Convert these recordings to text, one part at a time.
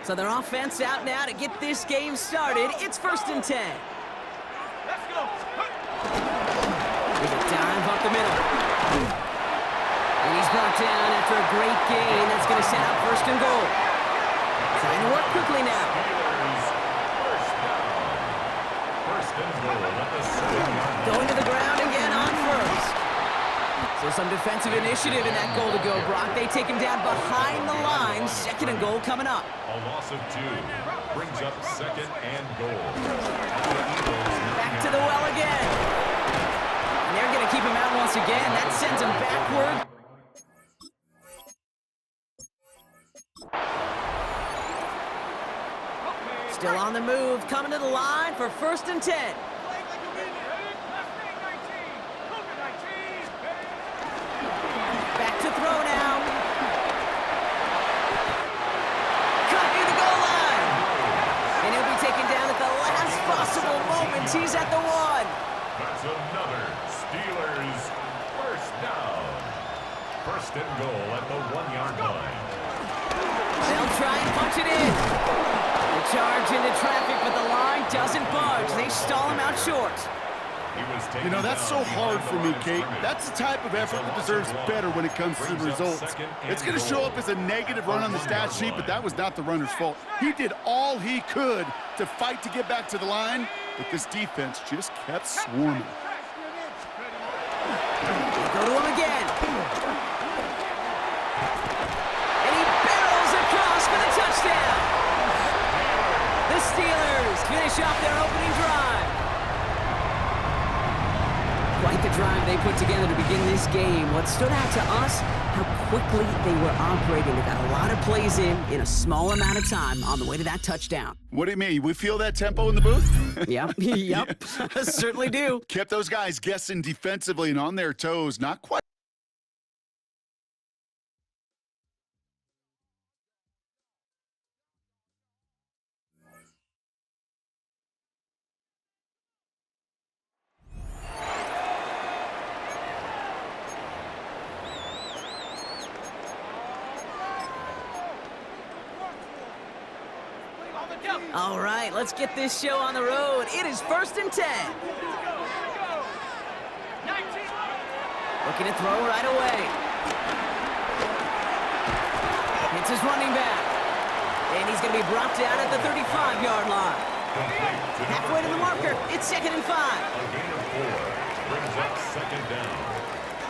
So their offense out now to get this game started. It's 1st and 10. Let's go. There's a dive up the middle. And he's brought down after a great gain. That's going to set up 1st and goal. Trying to work quickly now. First and goal at the 7-yard line. Going to the ground again on 1st. So some defensive initiative in that goal to go, Brock. They take him down behind the line. 2nd and goal coming up. A loss of 2 brings up 2nd and goal. Back to the well again. And they're going to keep him out once again. That sends him backward. Still on the move, coming to the line for 1st and 10. Back to throw now. Cut near the goal line. And he'll be taken down at the last possible moment. He's at the 1. That's another Steelers first down. 1st and goal at the 1-yard line. They'll try and punch it in. The charge into traffic, but the line doesn't budge. They stall him out short. You know, that's so hard for me, Kate. That's the type of effort that deserves better when it comes to the results. It's going to show up as a negative run on the stat sheet, but that was not the runner's fault. He did all he could to fight to get back to the line, but this defense just kept swarming. Go to him again. And he barrels across for the touchdown. The Steelers finish off their opening drive. Quite the drive they put together to begin this game. What stood out to us, how quickly they were operating. They got a lot of plays in a small amount of time on the way to that touchdown. What do you mean? We feel that tempo in the booth? Yep, yep, certainly do. Kept those guys guessing defensively and on their toes. Not quite. All right, let's get this show on the road. It is 1st and 10. Looking to throw right away. It's his running back. And he's going to be brought down at the 35-yard line. Halfway to the marker, it's 2nd and 5. A gain of 4 brings up 2nd down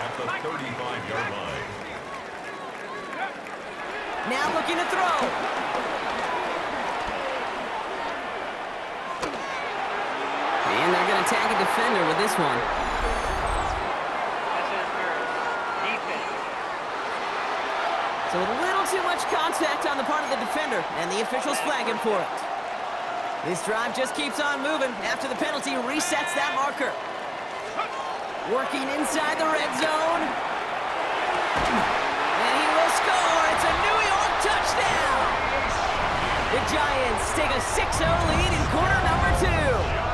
at the 35-yard line. Now looking to throw. And they're going to tag a defender with this one. So a little too much contact on the part of the defender, and the officials flag him for it. This drive just keeps on moving after the penalty resets that marker. Working inside the red zone. And he will score. It's a New York touchdown. The Giants take a 6-0 lead in quarter number 2.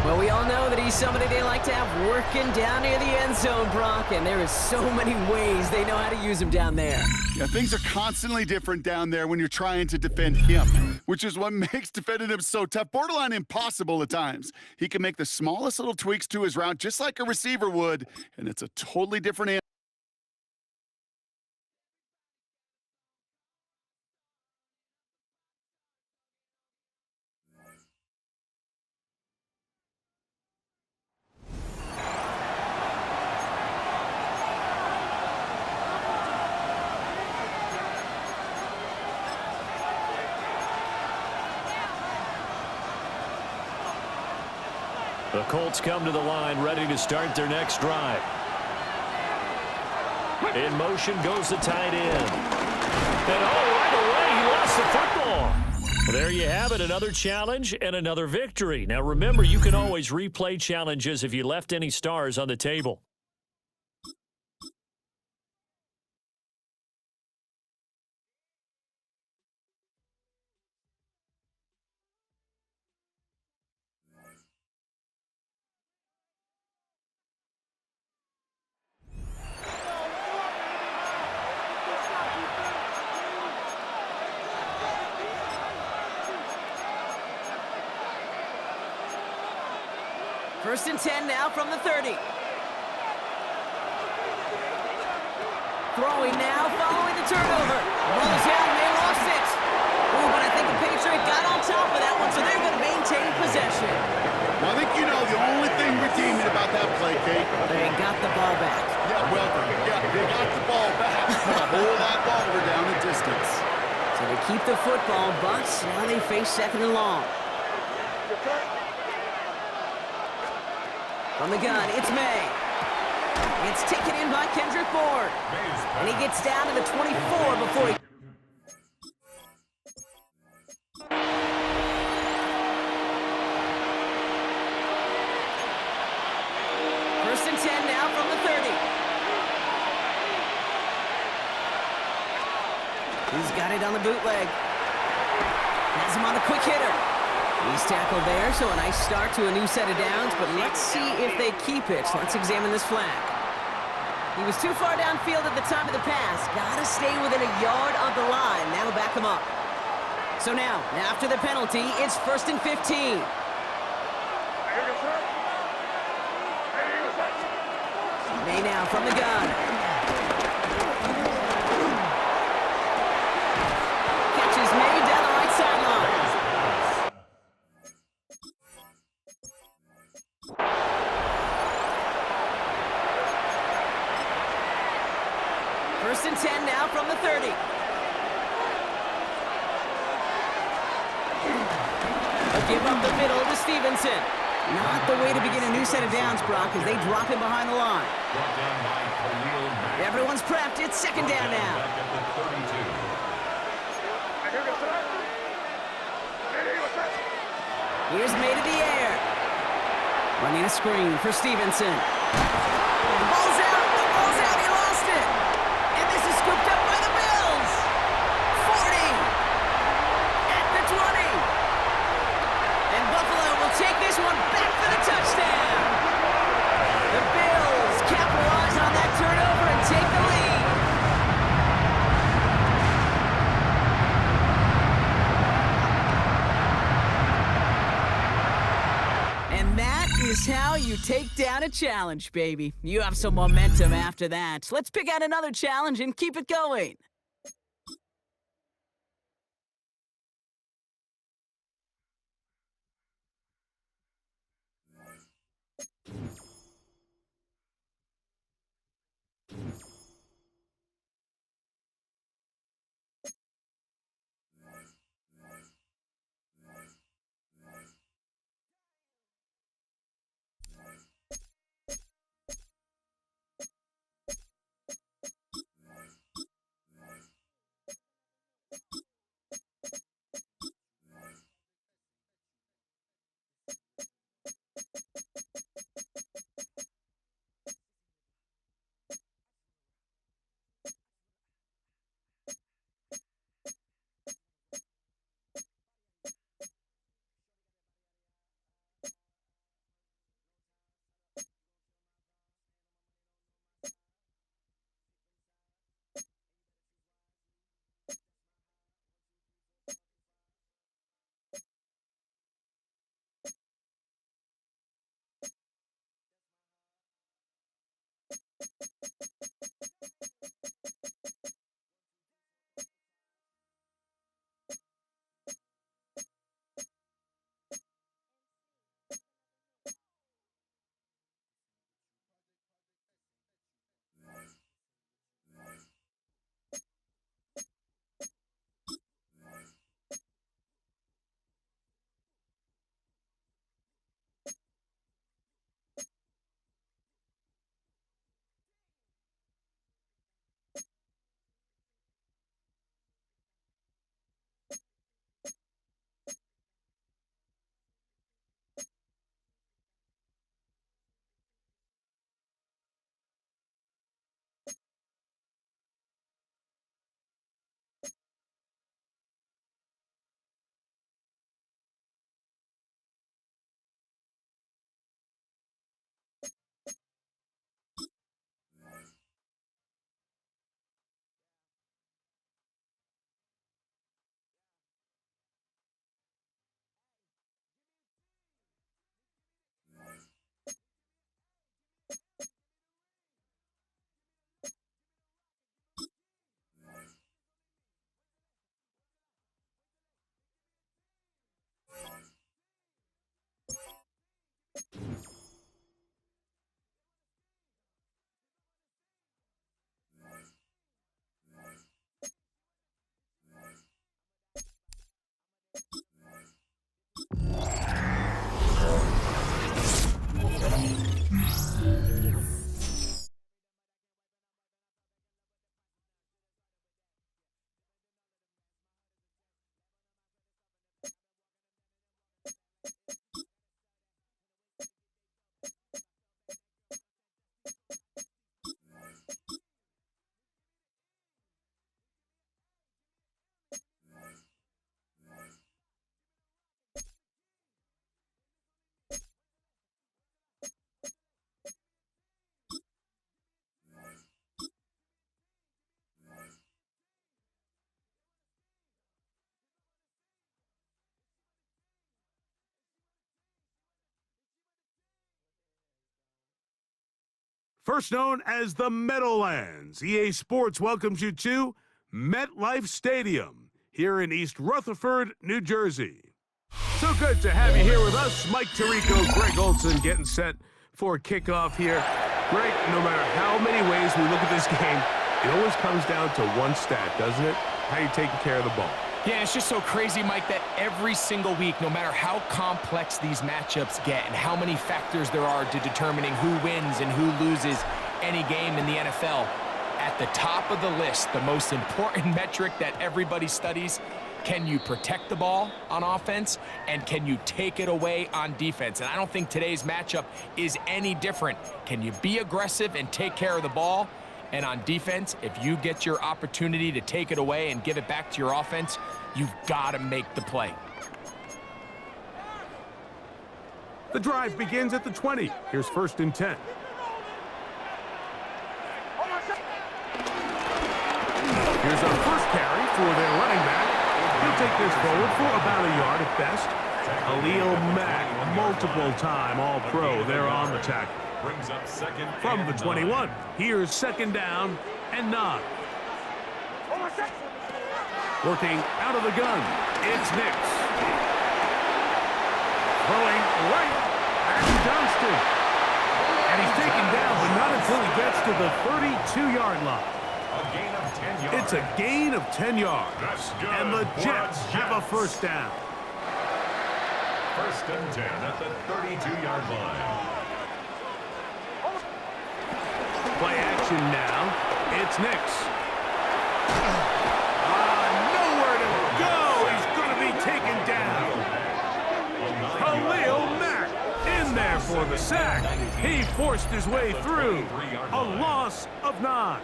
Well, we all know that he's somebody they like to have working down near the end zone, Brock, and there is so many ways they know how to use him down there. Yeah, things are constantly different down there when you're trying to defend him, which is what makes defending him so tough, borderline impossible at times. He can make the smallest little tweaks to his route just like a receiver would, and it's a totally different answer. The Colts come to the line ready to start their next drive. In motion goes the tight end. And right away, he lost the football. Well, there you have it, another challenge and another victory. Now remember, you can always replay challenges if you left any stars on the table. First and 10 now from the 30. Throwing now, following the turnover. Ball is down, they lost it. Ooh, but I think the Patriots got on top of that one, so they're going to maintain possession. Well, I think you know the only thing redeeming about that play, Kate. They got the ball back. Yeah, well, they got the ball back. A whole lot longer down the distance. So they keep the football, but now they face second and long. From the gun, it's May. It's taken in by Kendrick Bourne. And he gets down to the 24 before he... First and 10 now from the 30. He's got it on the bootleg. Has him on the quick hitter. He's tackled there, so a nice start to a new set of downs, but let's see if they keep it. Let's examine this flag. He was too far downfield at the time of the pass. Gotta stay within a yard of the line. That'll back him up. So now, after the penalty, it's first and 15. May now from the gun. Catches May down the right sideline. First and 10 now from the 30. A give up the middle to Stevenson. Not the way to begin a new set of downs, Brock, as they drop him behind the line. Everyone's prepped. It's second down now. Here's May to the air. Running a screen for Stevenson. The ball's out. The ball's out. He lost it. And this is scooped up by the Bills. 40. At the 20. And Buffalo will take this one back for the touchdown. The Bills capitalize on that turnover and take the lead. And that is how you take down a challenge, baby. You have some momentum after that. Let's pick out another challenge and keep it going. First known as the Meadowlands, EA Sports welcomes you to MetLife Stadium here in East Rutherford, New Jersey. So good to have you here with us. Mike Tirico, Greg Olson getting set for kickoff here. Greg, no matter how many ways we look at this game, it always comes down to one stat, doesn't it? How you taking care of the ball. Yeah, it's just so crazy, Mike, that every single week, no matter how complex these matchups get and how many factors there are to determining who wins and who loses any game in the NFL, at the top of the list, the most important metric that everybody studies, can you protect the ball on offense and can you take it away on defense? And I don't think today's matchup is any different. Can you be aggressive and take care of the ball? And on defense, if you get your opportunity to take it away and give it back to your offense, you've got to make the play. The drive begins at the 20. Here's 1st and 10. Here's a first carry for their running back. He'll take this forward for about a yard at best. Khalil Mack, multiple-time All-Pro there on the tackle. Brings up 2nd From the 21, here's 2nd down and 9. Working out of the gun, it's Nix. Throwing right at Johnston. And he's taken down, but not until he gets to the 32-yard line. A gain of 10 yards. It's a gain of 10 yards. That's good And the for Jets have a first down. 1st and 10 at the 32-yard line. Play action now. It's Nix. Nowhere to go. He's going to be taken down. Khalil Mack in there for the sack. He forced his way through. A loss of 9.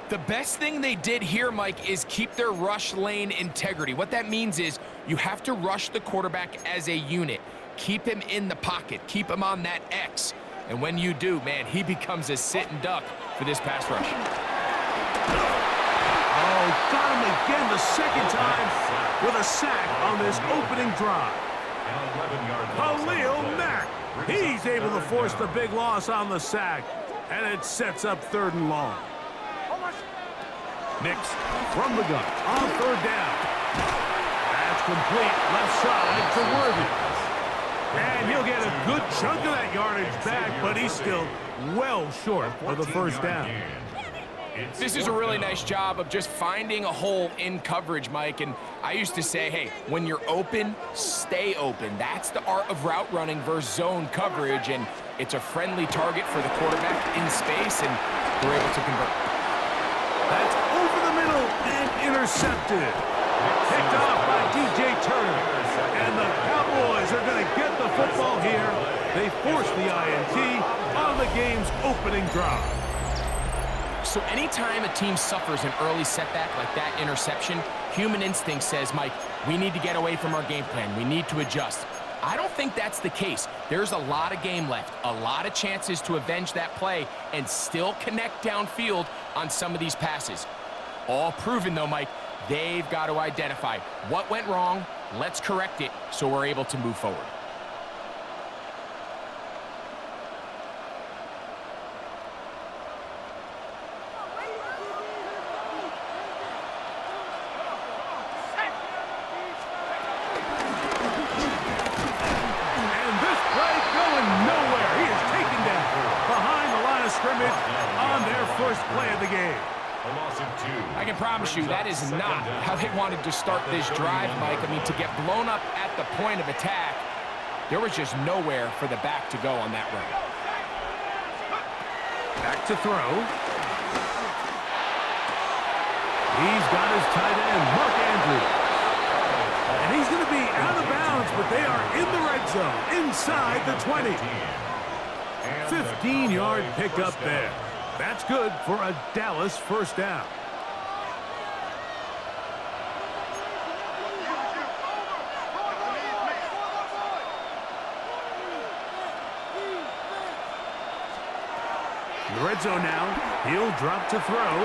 The best thing they did here, Mike, is keep their rush lane integrity. What that means is you have to rush the quarterback as a unit. Keep him in the pocket. Keep him on that X. And when you do, man, he becomes a sit and duck for this pass rush. Oh, got him again the 2nd time with a sack on this opening drive. Khalil Mack, he's able to force the big loss on the sack, and it sets up 3rd and long. Nix from the gun on 3rd down. That's complete left side to Worthy. And he'll get a good chunk of that yardage back, but he's still well short of the 1st down. This is a really nice job of just finding a hole in coverage, Mike. And I used to say, hey, when you're open, stay open. That's the art of route running versus zone coverage. And it's a friendly target for the quarterback in space, and they're able to convert. That's over the middle and intercepted. Picked off by DJ Turner. And the Cowboys are going to get the football here. They force the INT on the game's opening drive. So anytime a team suffers an early setback like that interception, human instinct says, Mike, we need to get away from our game plan. We need to adjust. I don't think that's the case. There's a lot of game left, a lot of chances to avenge that play and still connect downfield on some of these passes. All proven, though, Mike, they've got to identify what went wrong. Let's correct it so we're able to move forward. And this play going nowhere. He is taken down behind the line of scrimmage on their first play of the game. I can promise you that is not how they wanted to start this drive, Mike. I mean, to get blown up at the point of attack, there was just nowhere for the back to go on that run. Back to throw. He's got his tight end, Mark Andrews. And he's going to be out of bounds, but they are in the red zone, inside the 20. 15-yard pickup there. That's good for a Dallas first down. In the red zone now, he'll drop to throw.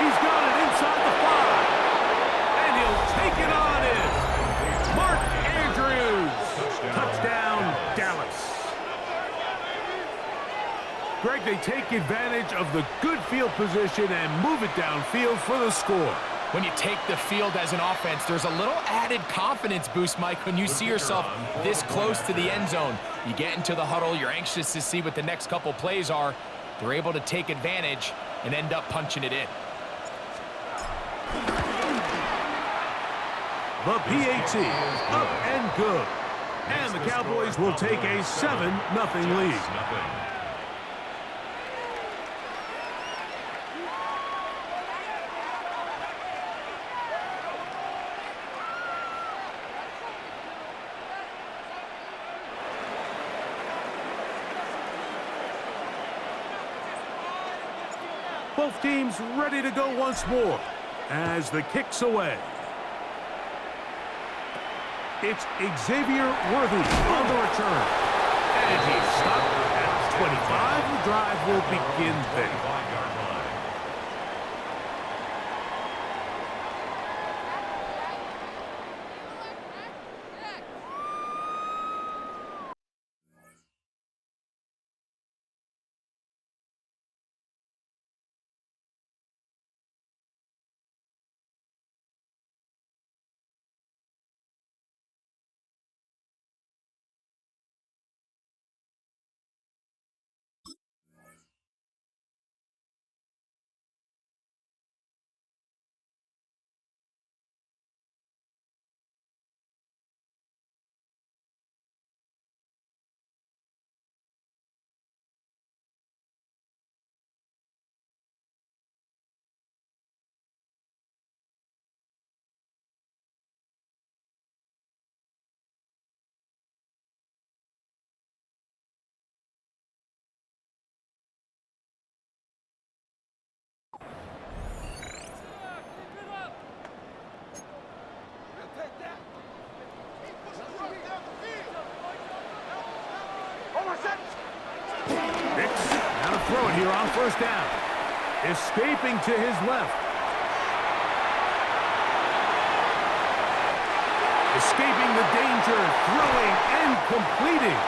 He's got it inside the 5. And he'll take it on in. Mark Andrews. Touchdown, Dallas. Greg, they take advantage of the good field position and move it downfield for the score. When you take the field as an offense, there's a little added confidence boost, Mike, when you see yourself this close to the end zone. You get into the huddle, you're anxious to see what the next couple plays are. They're able to take advantage and end up punching it in. The PAT is up and good. And the Cowboys will take a 7-0 lead. Both teams ready to go once more as the kick's away. It's Xavier Worthy on the return. And he's stopped at 25. The drive will begin there. Throw it here on first down. Escaping to his left. Escaping the danger, throwing and completing.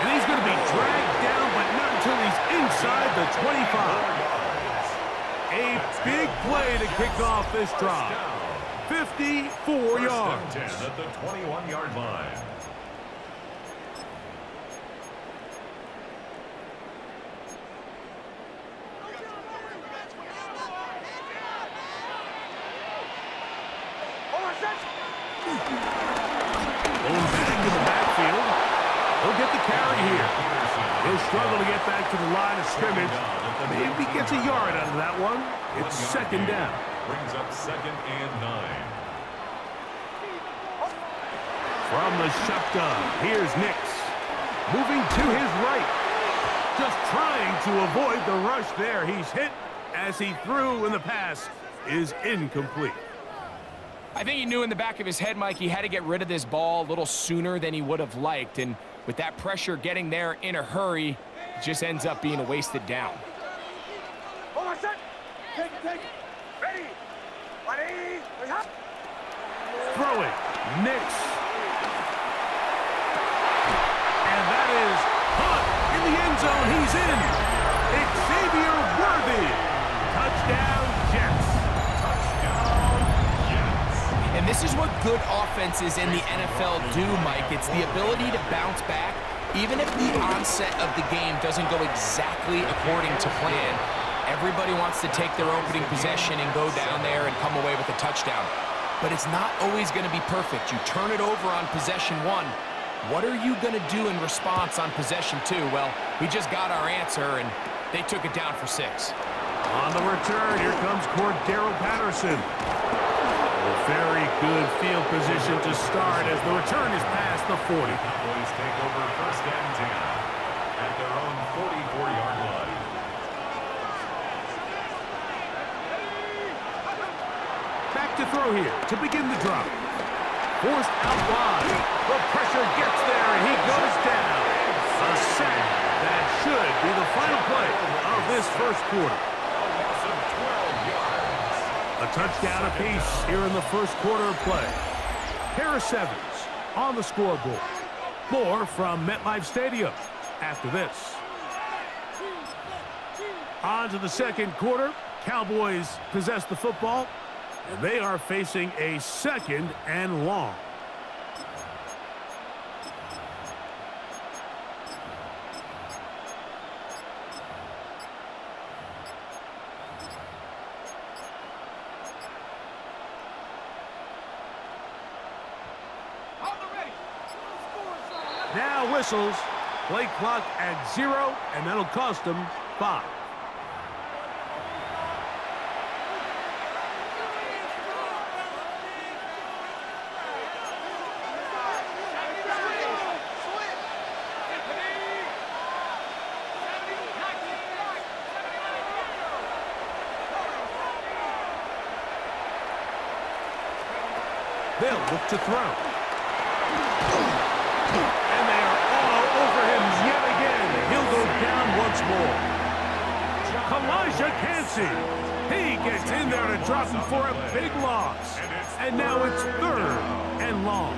And he's going to be dragged down, but not until he's inside the 25. A big play to kick off this drive. 54 yards. 10 at the 21-yard line. Struggle to get back to the line of scrimmage. Maybe gets a yard out of that one. It's second down. Brings up 2nd and 9. From the shotgun, here's Nix. Moving to his right. Just trying to avoid the rush there. He's hit as he threw, and the pass is incomplete. I think he knew in the back of his head, Mike, he had to get rid of this ball a little sooner than he would have liked. And with that pressure getting there in a hurry, it just ends up being a wasted down. Throw it. Nix. And that is caught in the end zone. He's in. Xavier Worthy. Touchdown, Jets. And this is what good offenses in the NFL do, Mike. It's the ability to bounce back, even if the onset of the game doesn't go exactly according to plan. Everybody wants to take their opening possession and go down there and come away with a touchdown. But it's not always going to be perfect. You turn it over on possession 1. What are you going to do in response on possession 2? Well, we just got our answer, and they took it down for 6. On the return, here comes Cordero Patterson. Very good field position to start as the return is past the 40. Cowboys take over 1st and 10 at their own 44-yard line. Back to throw here to begin the drop. Forced out wide. The pressure gets there, and he goes down. A sack that should be the final play of this first quarter. A touchdown apiece here in the first quarter of play. Harris Evans on the scoreboard. More from MetLife Stadium after this. On to the second quarter. Cowboys possess the football, and they are facing a 2nd and long. Now whistles. Play clock at 0, and that'll cost them 5. They'll look to throw. And they are all over him yet again. He'll go down once more. Elijah Cansey. He gets in there to drop him for a big loss. And now it's 3rd and long.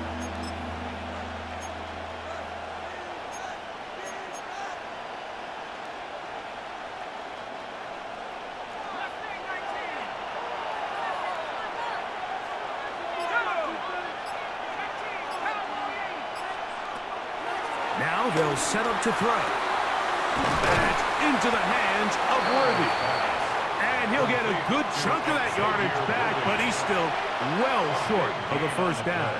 Now they'll set up to throw. That's into the hands of Worthy. And he'll get a good chunk of that yardage back, but he's still well short of the first down.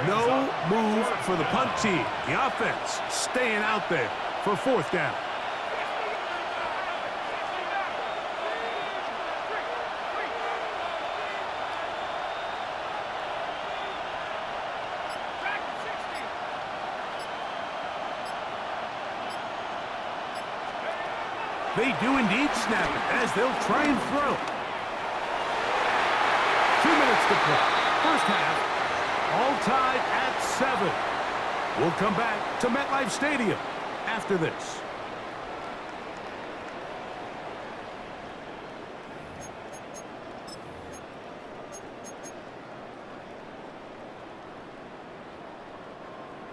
No move for the punt team. The offense staying out there for 4th down. They do indeed snap it as they'll try and throw. 2 minutes to play. First half, all tied at 7. We'll come back to MetLife Stadium after this.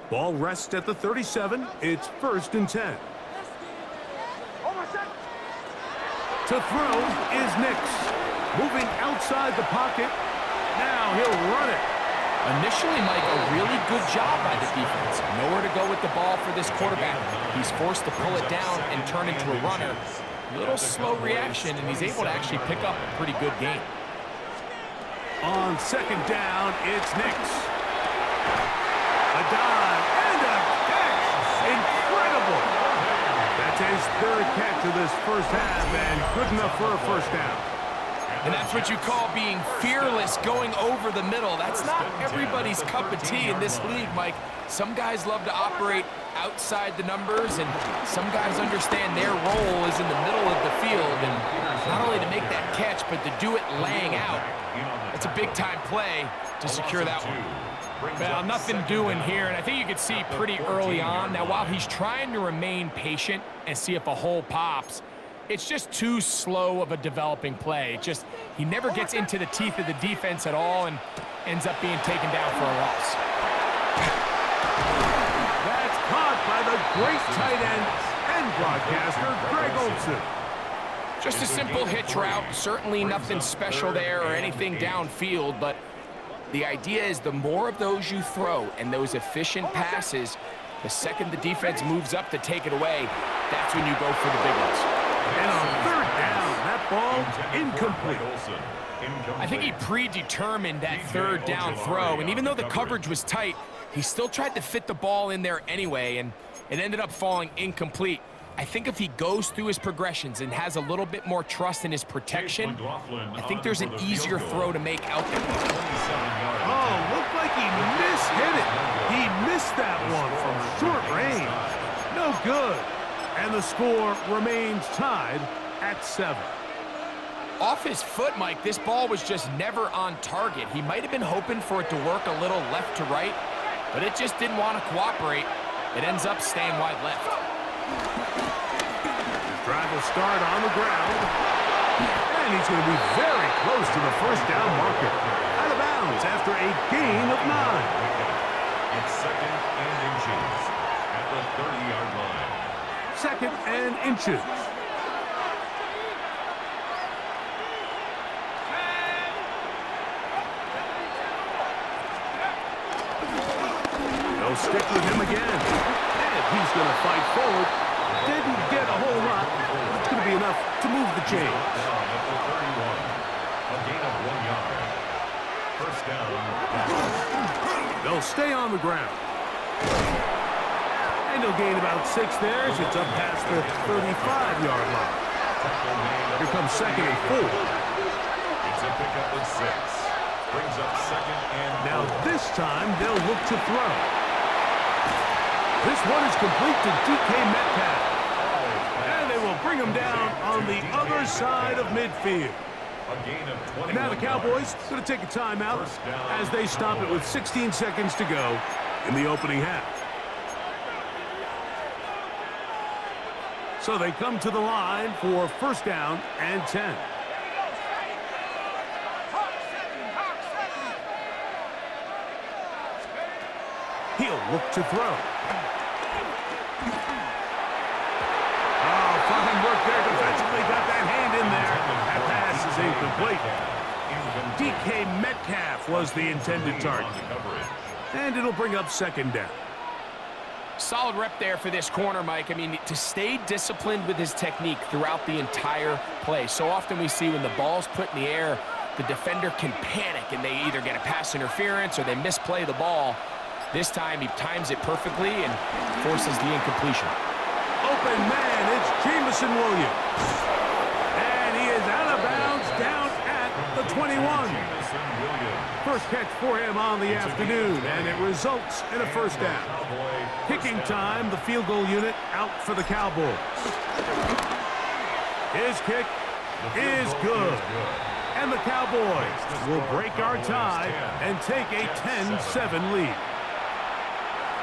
Ball rests at the 37. It's 1st and 10. To throw is Nix. Moving outside the pocket. Now he'll run it. Initially, Mike, a really good job by the defense. Nowhere to go with the ball for this quarterback. He's forced to pull it down and turn into a runner. Little slow reaction, and he's able to actually pick up a pretty good game. On 2nd down, it's Nix. A dive and a catch. Incredible. That's his 3rd catch of this first half, and good enough for a 1st down. And that's what you call being fearless, going over the middle. That's not everybody's cup of tea in this league, Mike. Some guys love to operate outside the numbers, and some guys understand their role is in the middle of the field, and not only to make that catch, but to do it laying out. It's a big-time play to secure that one. Well, nothing doing here, and I think you could see pretty early on. Now, while he's trying to remain patient and see if a hole pops, it's just too slow of a developing play. He never gets into the teeth of the defense at all and ends up being taken down for a loss. That's caught by the great tight end and broadcaster, Greg Olsen. Just a simple hitch route. Certainly nothing special there or anything downfield, but the idea is the more of those you throw and those efficient passes, the second the defense moves up to take it away, that's when you go for the big ones. And on 3rd down, that ball incomplete. I think he predetermined that 3rd down throw, and even though the coverage was tight, he still tried to fit the ball in there anyway, and it ended up falling incomplete. I think if he goes through his progressions and has a little bit more trust in his protection, I think there's an easier throw to make out there. Oh, looked like he mishit it. He missed that one from short range. No good. And the score remains tied at 7. Off his foot, Mike, this ball was just never on target. He might have been hoping for it to work a little left to right, but it just didn't want to cooperate. It ends up staying wide left. His drive will start on the ground. And he's going to be very close to the 1st down marker. Out of bounds after a gain of 9. It's 2nd and inches at the 30-yard line. 2nd and inches. stick with him again. And he's going to fight forward. Didn't get a whole lot, but it's going to be enough to move the chains. Down at the 31. A gain of 1 yard. First down. They'll stay on the ground. And he'll gain about 6 there as it's up past the 35-yard line. Here comes 2nd and 4. It's a pickup of 6. Brings up 2nd and 4. Now this time they'll look to throw. This one is complete to DK Metcalf. And they will bring him down on the other side of midfield. A gain of 21. And now the Cowboys going to take a timeout as they stop it with 16 seconds to go in the opening half. So they come to the line for first down and 10. He'll look to throw. Oh, fine work there defensively. Got that hand in there. That pass is incomplete. DK Metcalf was the intended target. And it'll bring up 2nd down. Solid rep there for this corner, Mike. I mean, to stay disciplined with his technique throughout the entire play. So often we see when the ball's put in the air, the defender can panic and they either get a pass interference or they misplay the ball. This time he times it perfectly and forces the incompletion. Open man, it's Jameson Williams. And he is out of bounds down at the 21. First catch for him on the afternoon, and it results in a first down. Kicking time, the field goal unit out for the Cowboys. His kick is good. And the Cowboys will break our tie and take a 10-7 lead.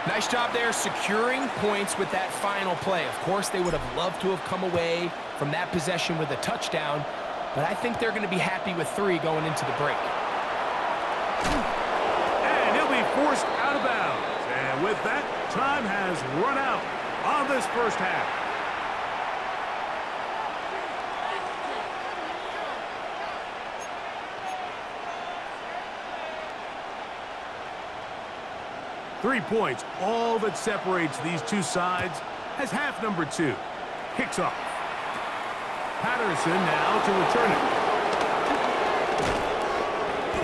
Nice job there securing points with that final play. Of course, they would have loved to have come away from that possession with a touchdown, but I think they're going to be happy with 3 going into the break. And he'll be forced out of bounds. And with that, time has run out on this first half. Three points, all that separates these two sides as half number 2 kicks off. Patterson now to return it.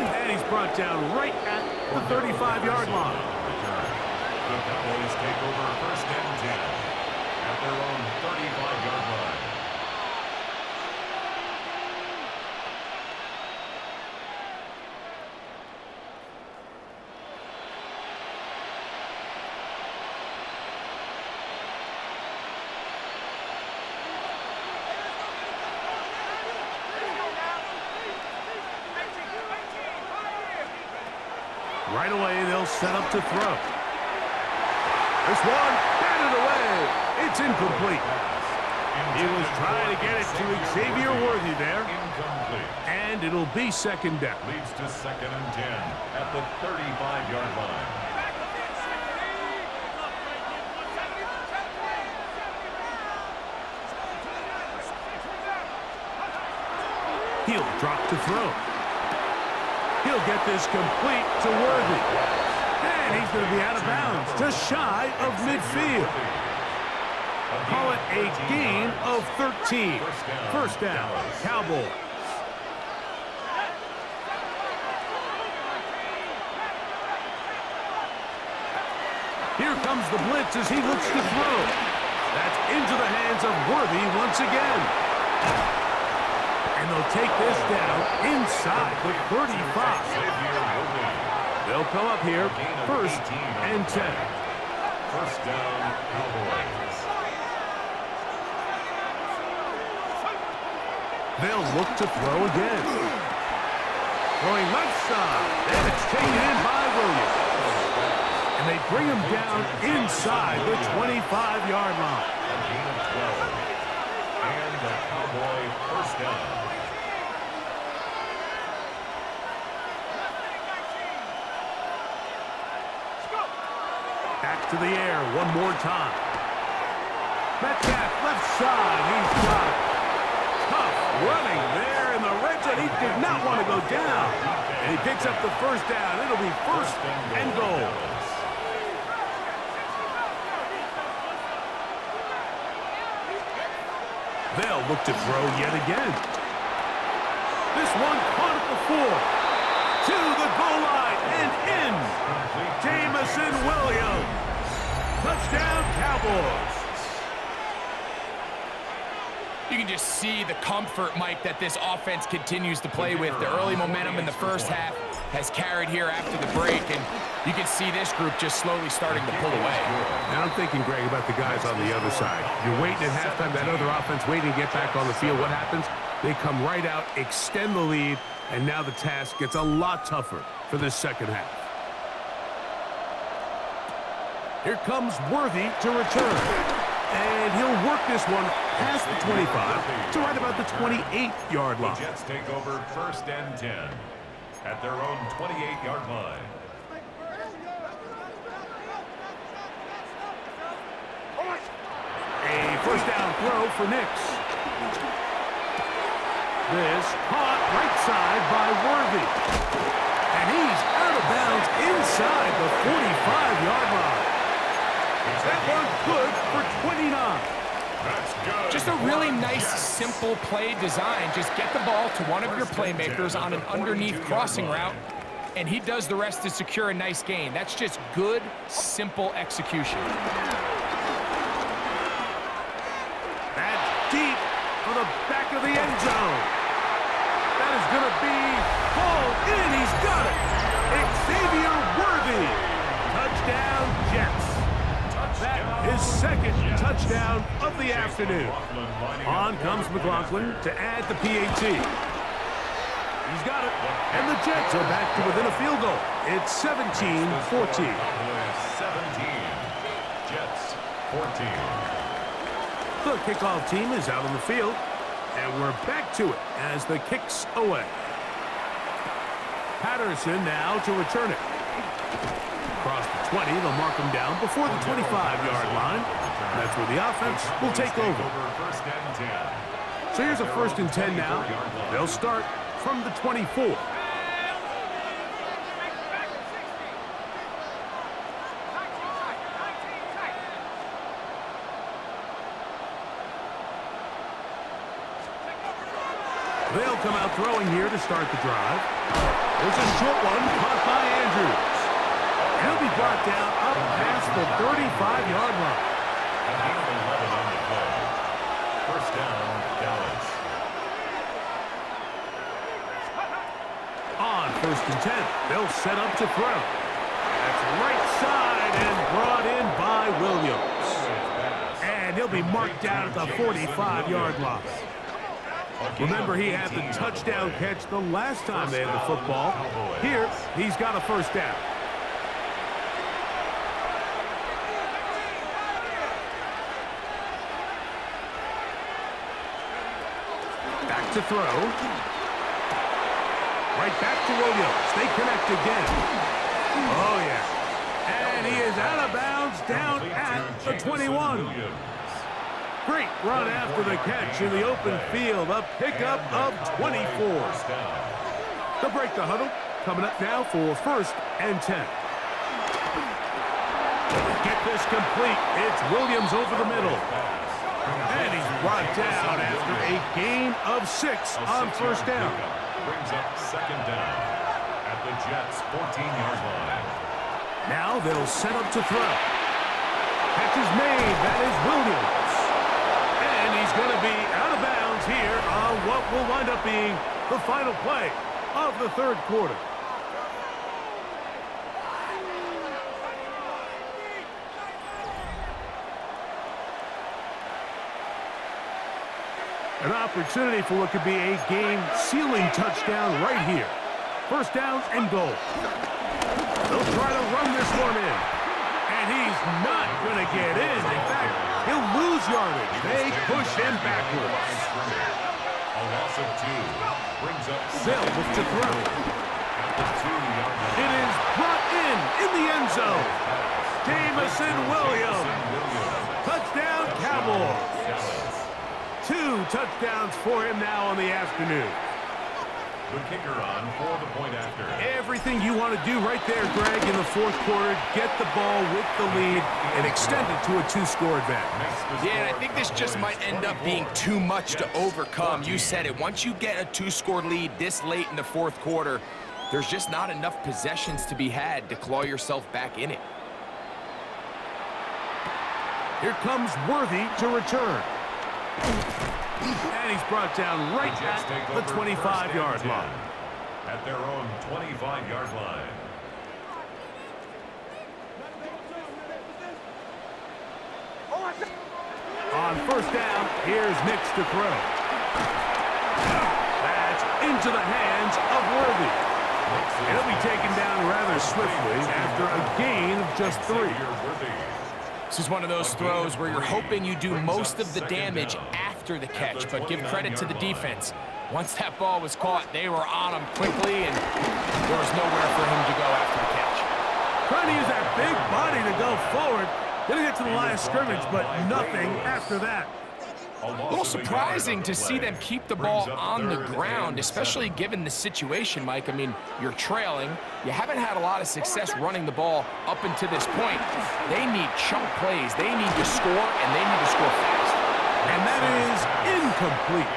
And he's brought down right at the 35-yard line. The Cowboys take over first and 10 at their own 35-yard line. Right away, they'll set up to throw. This one, batted away. It's incomplete. He was trying to get it to Xavier Worthy there. Incomplete. And it'll be 2nd down. Leads to 2nd and 10 at the 35-yard line. He'll drop to throw. He'll get this complete to Worthy. And he's going to be out of bounds, just shy of midfield. Call it a gain of 13. First down, Cowboys. Here comes the blitz as he looks to throw. That's into the hands of Worthy once again. And they'll take this down inside the 35. They'll come up here, first and 10. First down, Cowboys. They'll look to throw again. Throwing left side, and it's taken in by Williams. And they bring him down inside the 25-yard line. A gain of 12. And the Cowboy first down. Back to the air one more time. Metcalf left side. He's got it. Tough running there in the red zone. He did not want to go down. And he picks up the first down. It'll be first and goal. They'll look to throw yet again. This one caught at the 4. To the goal line and in. Jamison Williams. Touchdown, Cowboys. You can just see the comfort, Mike, that this offense continues to play with. The early momentum in the first half has carried here after the break, and you can see this group just slowly starting to pull away. Now I'm thinking, Greg, about the guys on the other side. You're waiting at halftime, that other offense waiting to get back on the field. What happens? They come right out, extend the lead, and now the task gets a lot tougher for this second half. Here comes Worthy to return. And he'll work this one past the 25 to right about the 28-yard line. The Jets take over 1st and 10 at their own 28-yard line. A first down throw for Nix. This caught right side by Worthy. And he's out of bounds inside the 45-yard line. That one good for 29. That's good. Just a really nice, simple play design. Just get the ball to one of your playmakers on an underneath crossing route, and he does the rest to secure a nice gain. That's just good, simple execution. That's deep for the back of the end zone. That is going to be hauled in. He's got it. Xavier Worthy. Touchdown, Jets. That is second touchdown of the afternoon. On comes McLaughlin to add the PAT. He's got it. And the Jets are back to within a field goal. It's 17-14. 17. Jets 14. The kickoff team is out on the field. And we're back to it as the kick's away. Patterson now to return it. Across the 20, they'll mark him down before the 25-yard line. That's where the offense will take over. So here's a 1st and 10 now. They'll start from the 24. They'll come out throwing here to start the drive. There's a short one caught by Andrews. He'll be brought down up past the 35-yard line. And 11 on the play. First down, Dallas. On 1st and 10, they'll set up to throw. That's right side and brought in by Williams. And he'll be marked down at the 45-yard line. Remember, he had the touchdown catch the last time they had the football. Here, he's got a first down. To throw. Right back to Williams. They connect again. Oh, yeah. And he is out of bounds down at the 21. Great run after the catch in the open field. A pickup of 24. They'll break the huddle. Coming up now for 1st and 10. Get this complete. It's Williams over the middle. And he's brought down after a gain of 6 on 1st down. Brings up 2nd down at the Jets' 14-yard line. Now they'll set up to throw. Catch is made. That is Williams. And he's going to be out of bounds here on what will wind up being the final play of the 3rd quarter. An opportunity for what could be a game-sealing touchdown right here. 1st down and goal. They'll try to run this one in. And he's not going to get in. In fact, he'll lose yardage. They push him backwards. A loss of 2. Brings up They'll look to throw. It is brought in the end zone. Jamison Williams. Touchdown, Cowboys. 2 touchdowns for him now on the afternoon. The kicker on for the point after. Everything you want to do right there, Greg, in the fourth quarter. Get the ball with the lead and extend it to a 2-score advantage. Yeah, and I think this just might end up being too much to overcome. You said it. Once you get a 2-score lead this late in the fourth quarter, there's just not enough possessions to be had to claw yourself back in it. Here comes Worthy to return. And he's brought down right at the 25-yard line. At their own 25-yard line. On first down, here's Nix to throw. That's into the hands of Worthy. He'll be taken down rather swiftly after a gain of just 3. This is one of those throws where you're hoping you do most of the damage after the catch, but give credit to the defense. Once that ball was caught, they were on him quickly, and there was nowhere for him to go after the catch. Trying to use that big body to go forward. Gonna get to the line of scrimmage, but nothing after that. A little surprising to see them keep the ball on the ground, especially given the situation, Mike. I mean, you're trailing. You haven't had a lot of success running the ball up until this point. They need chunk plays. They need to score, and they need to score fast. And that is incomplete.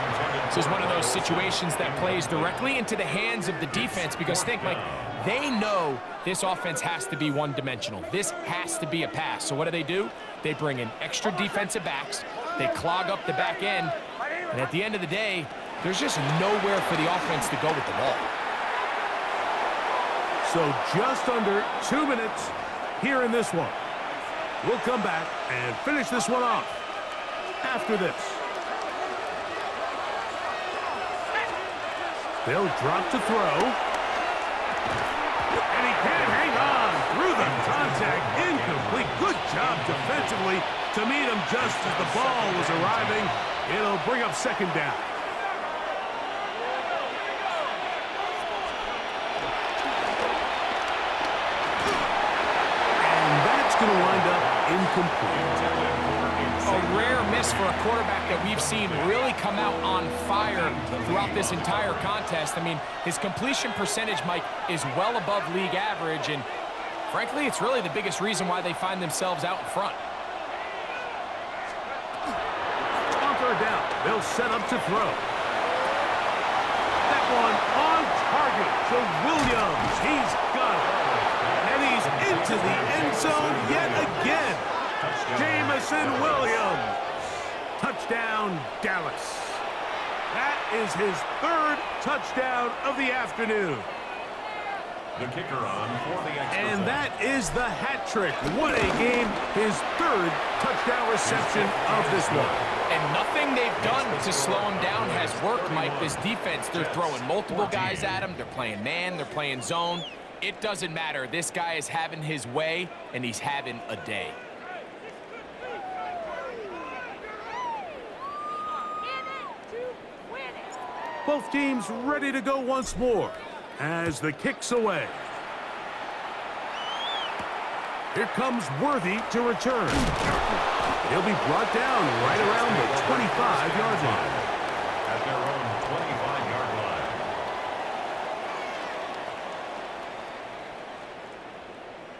This is one of those situations that plays directly into the hands of the defense because think, Mike, they know this offense has to be one-dimensional. This has to be a pass. So what do? They bring in extra defensive backs. They clog up the back end. And at the end of the day, there's just nowhere for the offense to go with the ball. So just under 2 minutes here in this one. We'll come back and finish this one off after this. They'll drop to throw. And he can't hang on through the contact. Incomplete. Good job defensively to meet him just as the ball was arriving. It'll bring up second down. And that's going to wind up incomplete. A rare miss for a quarterback that we've seen really come out on fire throughout this entire contest. I mean, his completion percentage, Mike, is well above league average, and frankly, it's really the biggest reason why they find themselves out in front. On third down, they'll set up to throw. That one on target to Williams. He's got it. And he's into the end zone yet again. Jamison Williams. Touchdown, Dallas. That is his 3rd touchdown of the afternoon. The kicker on for the extra And point. that is the hat trick. What a game. His 3rd touchdown reception of this one. And nothing they've done to slow him down has worked, Mike. This defense, they're throwing multiple guys at him. They're playing man. They're playing zone. It doesn't matter. This guy is having his way, and he's having a day. Both teams ready to go once more as the kick's away. Here comes Worthy to return. He'll be brought down right around the 25-yard line. At their own 25-yard line.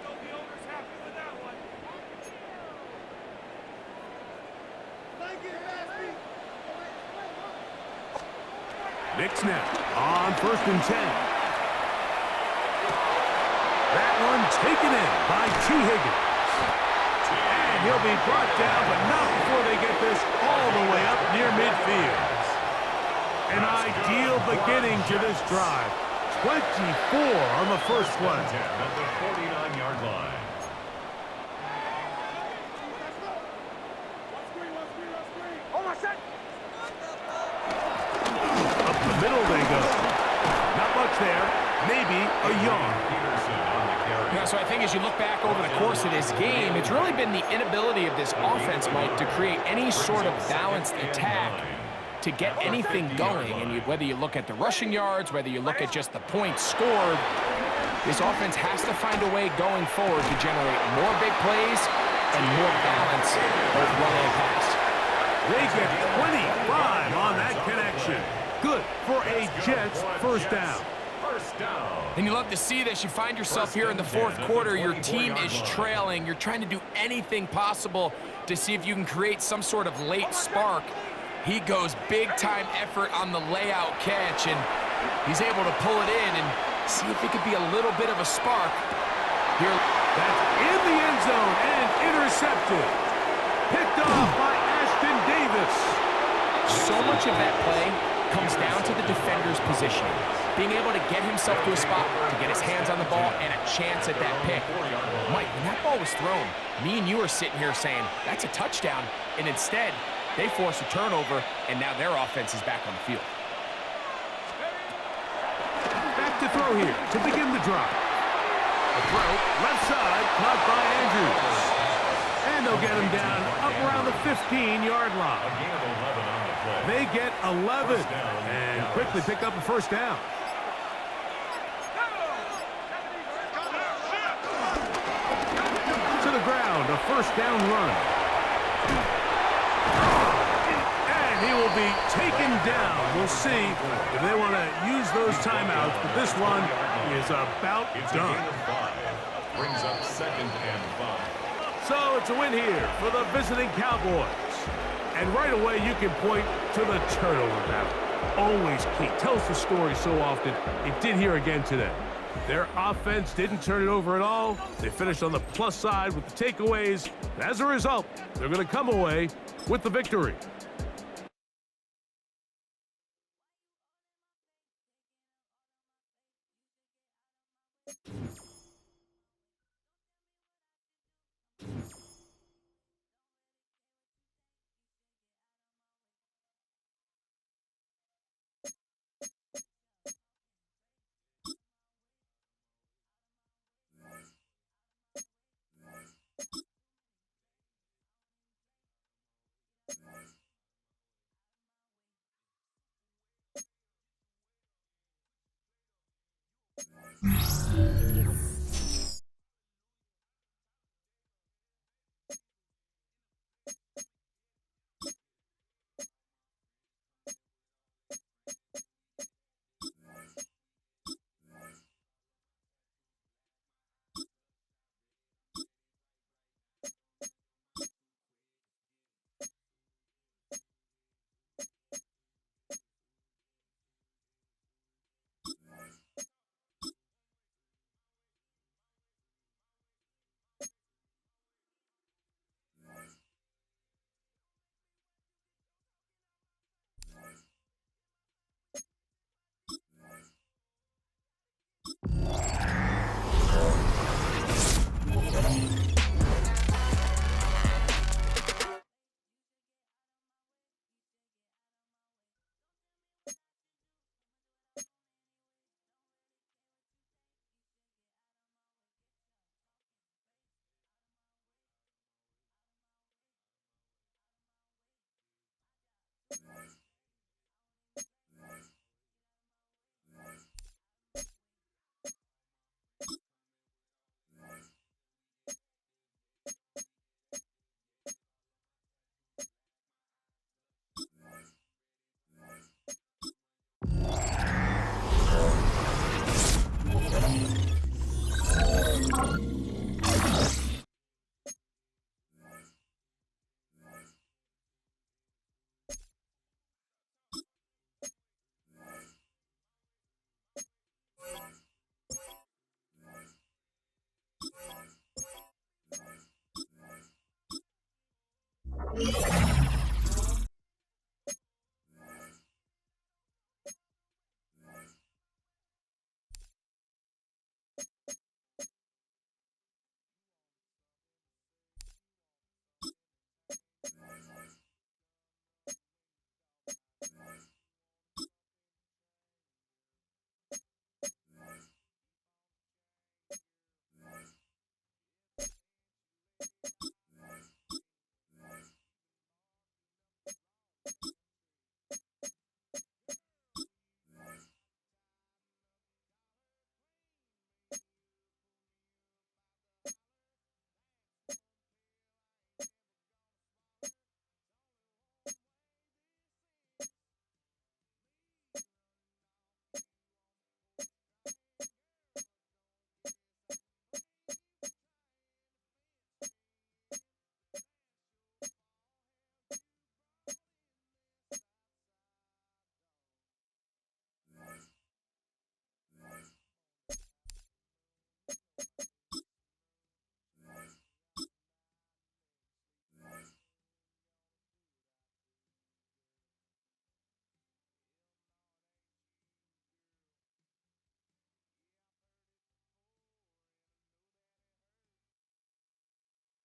The owner's happy with that one. Nix now on 1st and 10. That one taken in by T. Higgins. And he'll be brought down, but not before they get this all the way up near midfield. An ideal beginning to this drive. 24 on the first play. 10 at the 49-yard line. Up the middle they go. Not much there. Maybe a yard. Peterson on the carry. Yeah, so I think as you look back over the course of this game, it's really been the inability of this offense, Mike, to create any sort of balanced attack to get anything going. And whether you look at the rushing yards, whether you look at just the points scored, this offense has to find a way going forward to generate more big plays and more balance, both run and pass. They get 25 on that connection. Good for a Jets first down. First down. And you love to see this. You find yourself here in the fourth quarter. Your team is trailing. You're trying to do anything possible to see if you can create some sort of late spark. He goes big-time effort on the layout catch, and he's able to pull it in and see if it could be a little bit of a spark. Here, That's in the end zone and intercepted. Picked off by Ashton Davis. so much of that play comes down to the defender's positioning. Being able to get himself to a spot, to get his hands on the ball, and a chance at that pick. Mike, when that ball was thrown, me and you are sitting here saying, that's a touchdown, and instead, they force a turnover, and now their offense is back on the field. Back to throw here to begin the drive. A throw, left side, caught by Andrews. And they'll get him down up around the 15-yard line. They get 11 and quickly pick up a first down. To the ground, a first down run. And he will be taken down. We'll see if they want to use those timeouts, but this one is about done. Brings up 2nd and 5. So it's a win here for the visiting Cowboys. And right away, you can point to the turnover battle. Always key. Tells the story so often. It did here again today. Their offense didn't turn it over at all. They finished on the plus side with the takeaways. As a result, they're going to come away with the victory.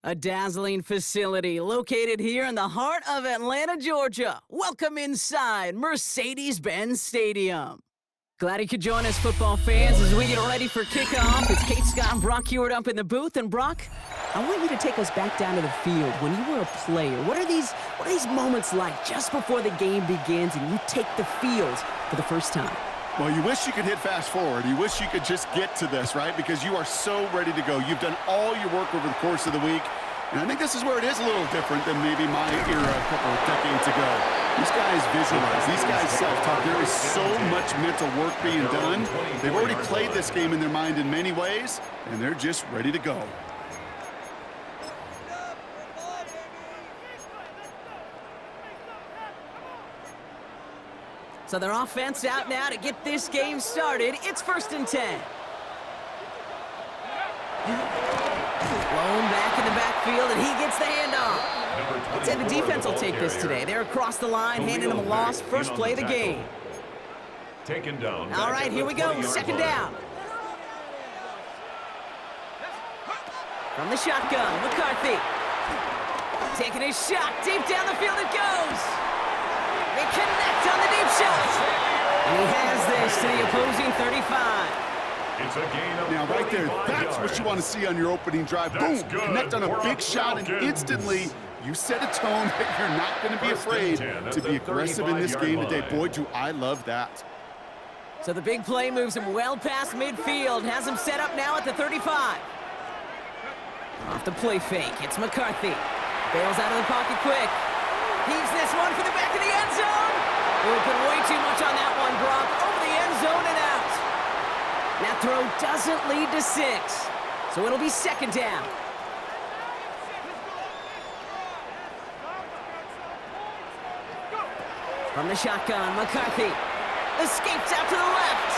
A dazzling facility located here in the heart of Atlanta, Georgia. Welcome inside Mercedes-Benz Stadium. Glad you could join us, football fans, as we get ready for kickoff. It's Kate, Scott, and Brock Heward up in the booth. And Brock, I want you to take us back down to the field. When you were a player, what are these moments like just before the game begins and you take the field for the first time? Well, you wish you could hit fast forward. You wish you could just get to this, right? Because you are so ready to go. You've done all your work over the course of the week. And I think this is where it is a little different than maybe my era a couple of decades ago. These guys visualize. These guys self-talk. There is so much mental work being done. They've already played this game in their mind in many ways, and they're just ready to go. So their offense out now to get this game started. It's 1st and 10. Blown back in the backfield, and he gets the handoff. I'd say the defense will take this today. They're across the line, handing them a loss. First play of the game. Taken down. All right, here we go. 2nd down. From the shotgun, McCarthy. Taking a shot. Deep down the field it goes. They connect on the deep shot. And he has this to the opposing 35. It's a gain of Now, right there, 35 that's what you want to see on your opening drive. That's Boom! good Connect on a for big a shot, and Falcons. instantly you set a tone that you're not going to be 1st afraid and 10 at to be the aggressive in this game 35-yard today. line. Boy, do I love that. So the big play moves him well past midfield. Has him set up now at the 35. Off the play fake. It's McCarthy. Bails out of the pocket quick. Heaves this one for the back of the end zone. Put way too much on that one, Brock. Over the end zone and out. That throw doesn't lead to 6. So it'll be 2nd down. From the shotgun, McCarthy escapes out to the left.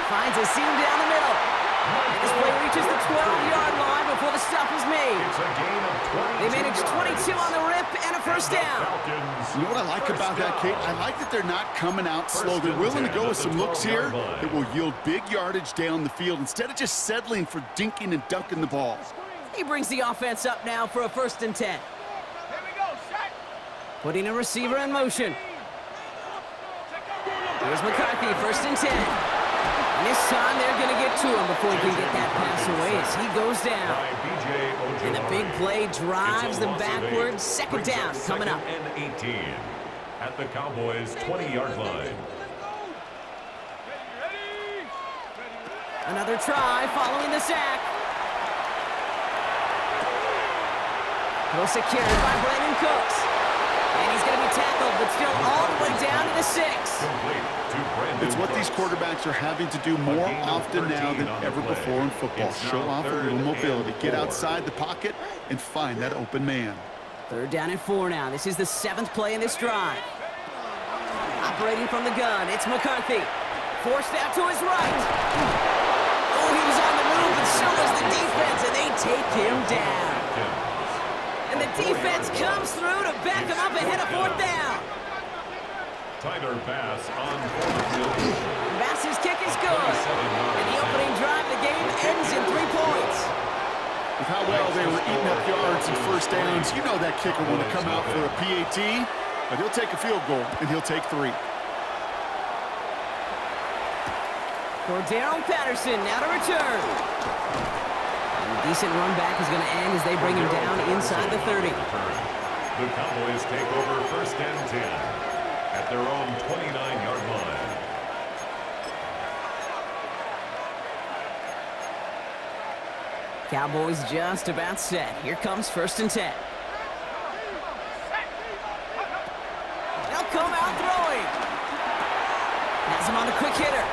Finds a seam down the middle. And this play reaches the 12-yard line before the stop is made. It's a gain of 22 They manage 22 on the rip and a first down. Falcons. You know what I like about that, Kate? I like that they're not coming out slow. They're willing to go with some looks here that will yield big yardage down the field instead of just settling for dinking and dunking the ball. He brings the offense up now for a 1st and 10. Here we go, set. Putting a receiver in motion. Here's McCarthy, 1st and 10. And this time they're going to get to him before he can get that pass away as he goes down. By B.J. And the big play drives them backwards. 2nd down coming up. And 18 at the Cowboys' 20-yard line. Another try following the sack. Well secured by Brandon Cooks. And he's going to be tackled, but still all the way down to the 6. Complete to Brandon It's what these Cooks. quarterbacks are having to do more often now than ever before in football. Show off a little mobility. Get outside the pocket and find that open man. 3rd down and 4 now. This is the 7th play in this drive. Operating from the gun, it's McCarthy. Forced out to his right. Oh, he was on the move, and so was the defense, and they take him down. And the defense comes through to back him up ahead of 4th down. Tyler Bass on 4th field. Bass's kick is good. And the opening drive of the game ends in 3 points. With how well they were eating up yards and 1st downs, you know that kicker will come out for a PAT, but he'll take a field goal, and he'll take 3. Cordero Patterson now to return. And a decent run back is going to end as they bring him down inside the 30. The Cowboys take over 1st and 10 at their own 29-yard line. Cowboys just about set. Here comes 1st and 10. They'll come out throwing. Has him on the quick hitter.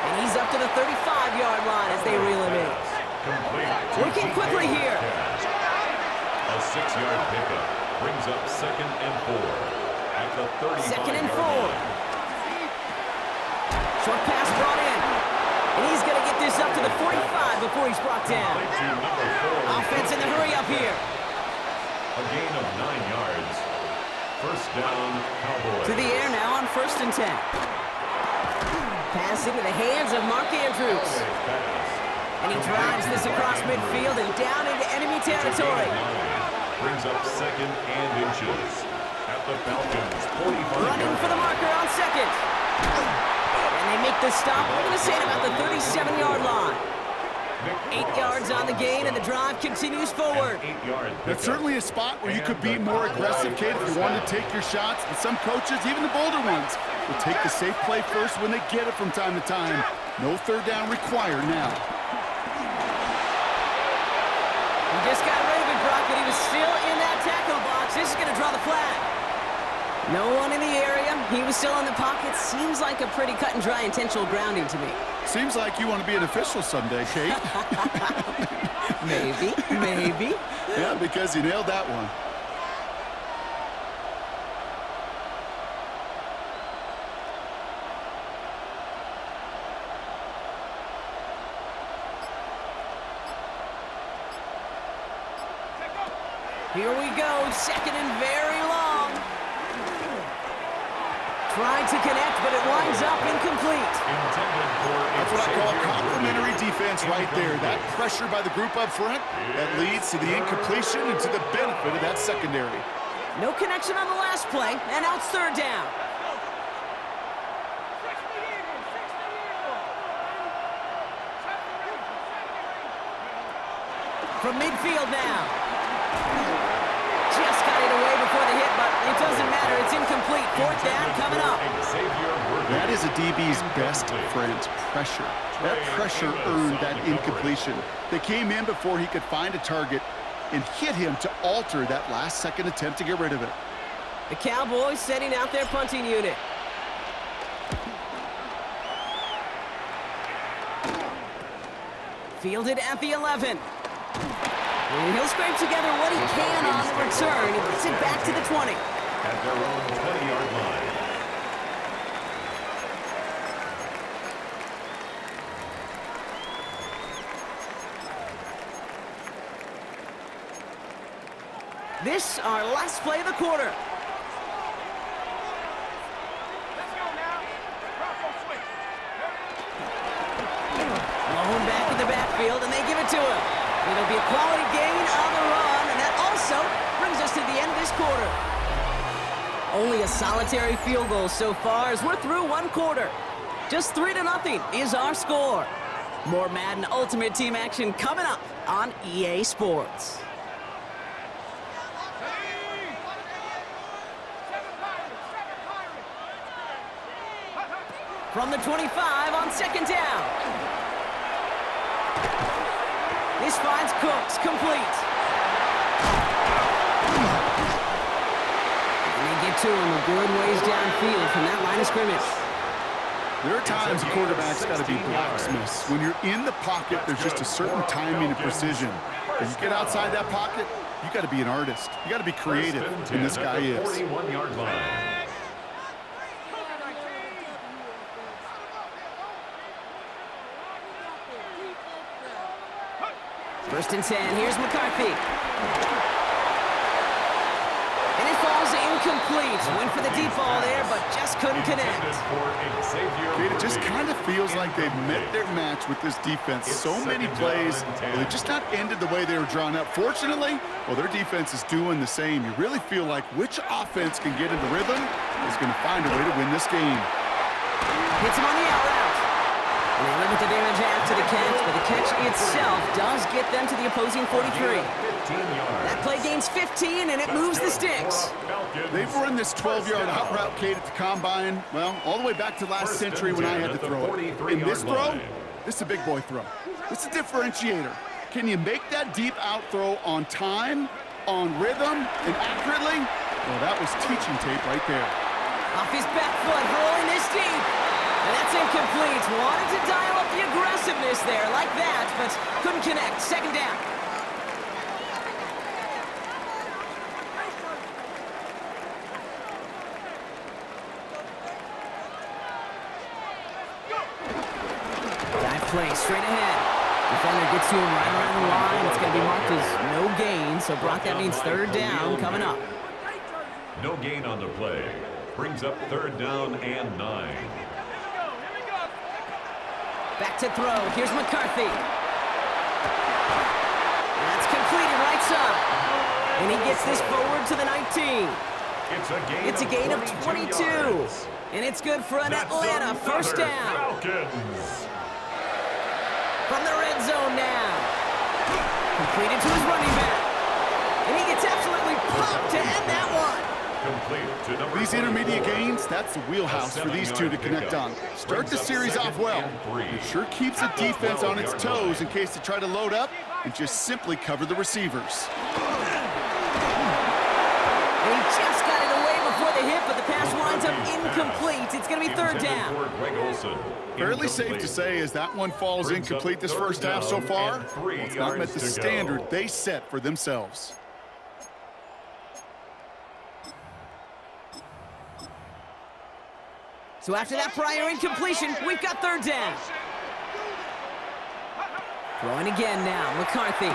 And he's up to the 35-yard line as they reel him in. Working quickly here. A 6-yard pickup brings up 2nd and 4 at the 35-yard 2nd and 4. line. Short pass brought in. And he's going to get this up to the 45 before he's brought down. To number 4. Offense in the hurry up here. A gain of 9 yards. 1st down, Cowboys. To the air now on 1st and 10. Pass into the hands of Mark Andrews. Pass And he drives this across midfield and down into enemy territory. Brings up 2nd and inches. At the Falcons, 45. Running for the marker on 2nd. And they make the stop, we're going to say at about the 37-yard line. 8 yards on the gain, and the drive continues forward. That's certainly a spot where you could be more aggressive, Kate, if you want to take your shots. But some coaches, even the bolder ones, will take the safe play first when they get it from time to time. No third down required now. He just got rid of it, Brock, but he was still in that tackle box. This is going to draw the flag. No one in the area. He was still in the pocket. Seems like a pretty cut-and-dry intentional grounding to me. Seems like you want to be an official someday, Kate. Maybe. Yeah, because you nailed that one. Here we go, 2nd and very long. Tried to connect, but it winds up incomplete. That's what I call complimentary defense right there. That pressure by the group up front, that leads to the incompletion and to the benefit of that secondary. No connection on the last play, and now it's 3rd down. From midfield now. Just got it away before the hit, but it doesn't matter. It's incomplete. 4th down coming up. That is a DB's best friend, pressure. That pressure earned that incompletion. They came in before he could find a target and hit him to alter that last-second attempt to get rid of it. The Cowboys setting out their punting unit. Fielded at the 11. And he'll scrape together what he can on the return. He puts it back to the 20. At their own 20-yard line. This, our last play of the quarter. Let's go now. Bronco switch. Blown back in the backfield, and they give it to him. It'll be a quality gain on the run, and that also brings us to the end of this quarter. Only a solitary field goal so far as we're through one quarter. Just 3-0 is our score. More Madden Ultimate Team action coming up on EA Sports. From the 25 on 2nd down. This finds Cooks complete. And they get to him a good ways downfield from that line of scrimmage. There are times a quarterback's got to be blacksmiths. When you're in the pocket, there's just a certain timing and precision. If you get outside that pocket, you got to be an artist. You got to be creative, and this guy is. 41-yard line. 1st and 10, here's McCarthy. And it falls incomplete. Went for the deep ball there, but just couldn't connect. It just kind of feels like they've met their match with this defense. So many plays, they just not ended the way they were drawn up. Fortunately, well, their defense is doing the same. You really feel like which offense can get into rhythm is going to find a way to win this game. Hits him on the out route. And they limit the damage after the catch, but the catch itself does get them to the opposing 43. That play gains 15, and it moves the sticks. They've run this 12-yard out route, Kate, at the Combine, well, all the way back to last century when I had to throw it. In this throw, this is a big boy throw. It's a differentiator. Can you make that deep out throw on time, on rhythm, and accurately? Well, that was teaching tape right there. Off his back foot, hurling this deep. And that's incomplete. Wanted to dial up the aggressiveness there like that, but couldn't connect. 2nd down. Dive play straight ahead. Defender gets to him right around the line. It's going to be marked as no gain, so Brock, that means 3rd down coming up. No gain on the play. Brings up 3rd down and 9. Back to throw. Here's McCarthy. That's completed right side. And he gets this forward to the 19. It's a gain of 22. Yards. And it's good for an That's Atlanta first another down. Falcons. From the red zone now. Completed to his running back. And he gets absolutely popped to end that one. Complete to number These intermediate gains, that's the wheelhouse for these two to connect on. Start the series off well. It sure keeps the defense on its toes in case they try to load up and just simply cover the receivers. And he just got it away before the hit, but the pass winds up incomplete. It's going to be third down. Fairly safe to say as that one falls incomplete this first half so far, it's not met the standard they set for themselves. So after that prior incompletion, we've got third down. Throwing again now, McCarthy.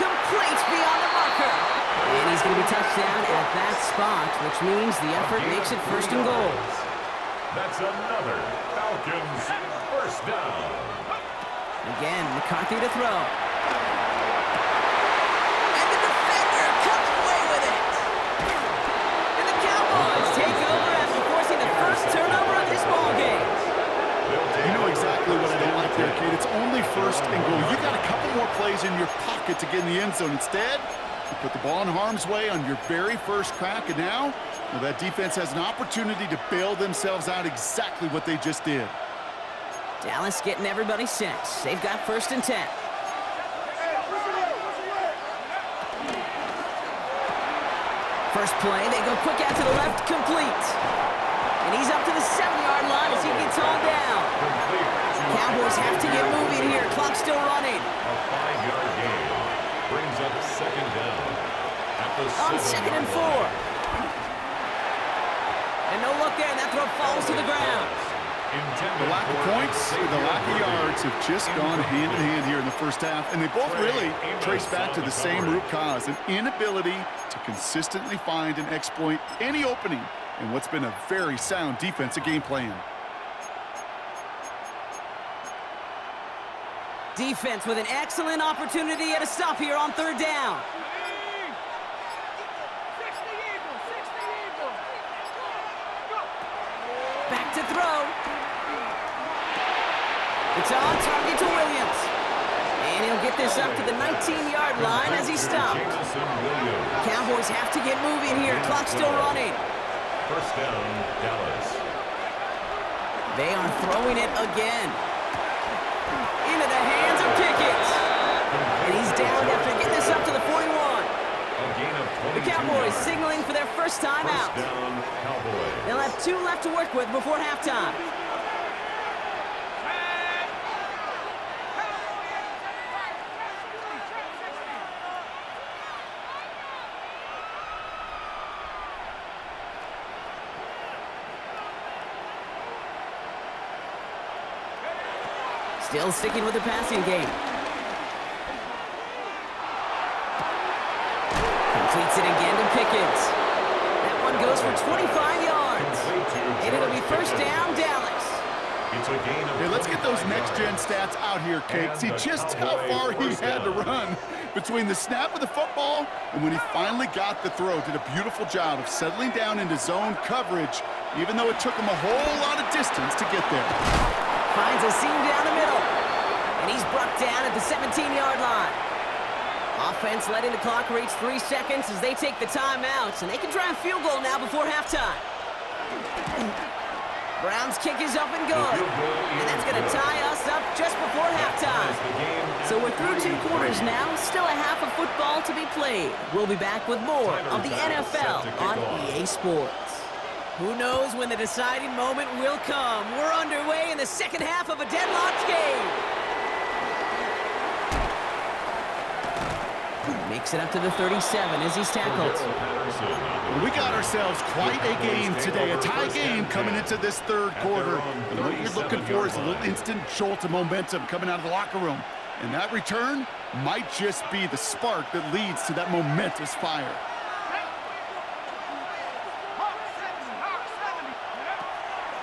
Complete beyond the marker. And he's going to be touched down at that spot, which means the effort makes it first and goal. That's another Falcons first down. Again, McCarthy to throw. And the defender comes away with it. And the Cowboys take over after forcing the first turnover of this ballgame. You know exactly what I don't like there, Kate. It's only first and goal. You got a couple more plays in your pocket to get in the end zone. Instead, you put the ball in harm's way on your very first crack, and now, well, that defense has an opportunity to bail themselves out exactly what they just did. Dallas getting everybody set. They've got first and 10. First play, they go quick out to the left, complete. And he's up to the 7-yard line as he gets hauled down. Cowboys have to get moving here. Clock still running. A 5-yard gain brings up second down. At the On second and 4. And no look there, and that throw falls to the ground. The lack of points, the lack of yards have just gone hand in hand here in the first half, and they both really trace back to the same root cause, an inability to consistently find and exploit any opening in what's been a very sound defensive game plan. Defense with an excellent opportunity at a stop here on third down. 60 Eagles. Go. Back to throw. It's on target to Williams. And he'll get this up to the 19-yard line as he stopped. Cowboys have to get moving here. Clock still running. First down, Dallas. They are throwing it again. Into the hands of Pickett. And he's down after getting this up to the 41. A gain of 22 The Cowboys yards. signaling for their first time out. First down, Cowboys. They'll have 2 left to work with before halftime. Still sticking with the passing game. Completes it again to Pickett. That one goes for 25 yards. And it'll be first down, Dallas. It's a gain of Hey, let's get those next-gen stats out here, Kate. See just how far he had to run between the snap of the football and when he finally got the throw. Did a beautiful job of settling down into zone coverage, even though it took him a whole lot of distance to get there. Finds a seam down the middle. And he's brought down at the 17-yard line. Offense letting the clock reach 3 seconds as they take the timeouts. And they can try a field goal now before halftime. Brown's kick is up and good. And that's going to tie us up just before halftime. So we're through 2 quarters now. Still a half of football to be played. We'll be back with more of the NFL on EA Sports. Who knows when the deciding moment will come? We're underway in the second half of a deadlocked game. Makes it up to the 37 as he's tackled. We got ourselves quite a game today, a tie game coming into this third quarter. And what you're looking for is a little instant jolt of momentum coming out of the locker room. And that return might just be the spark that leads to that momentous fire.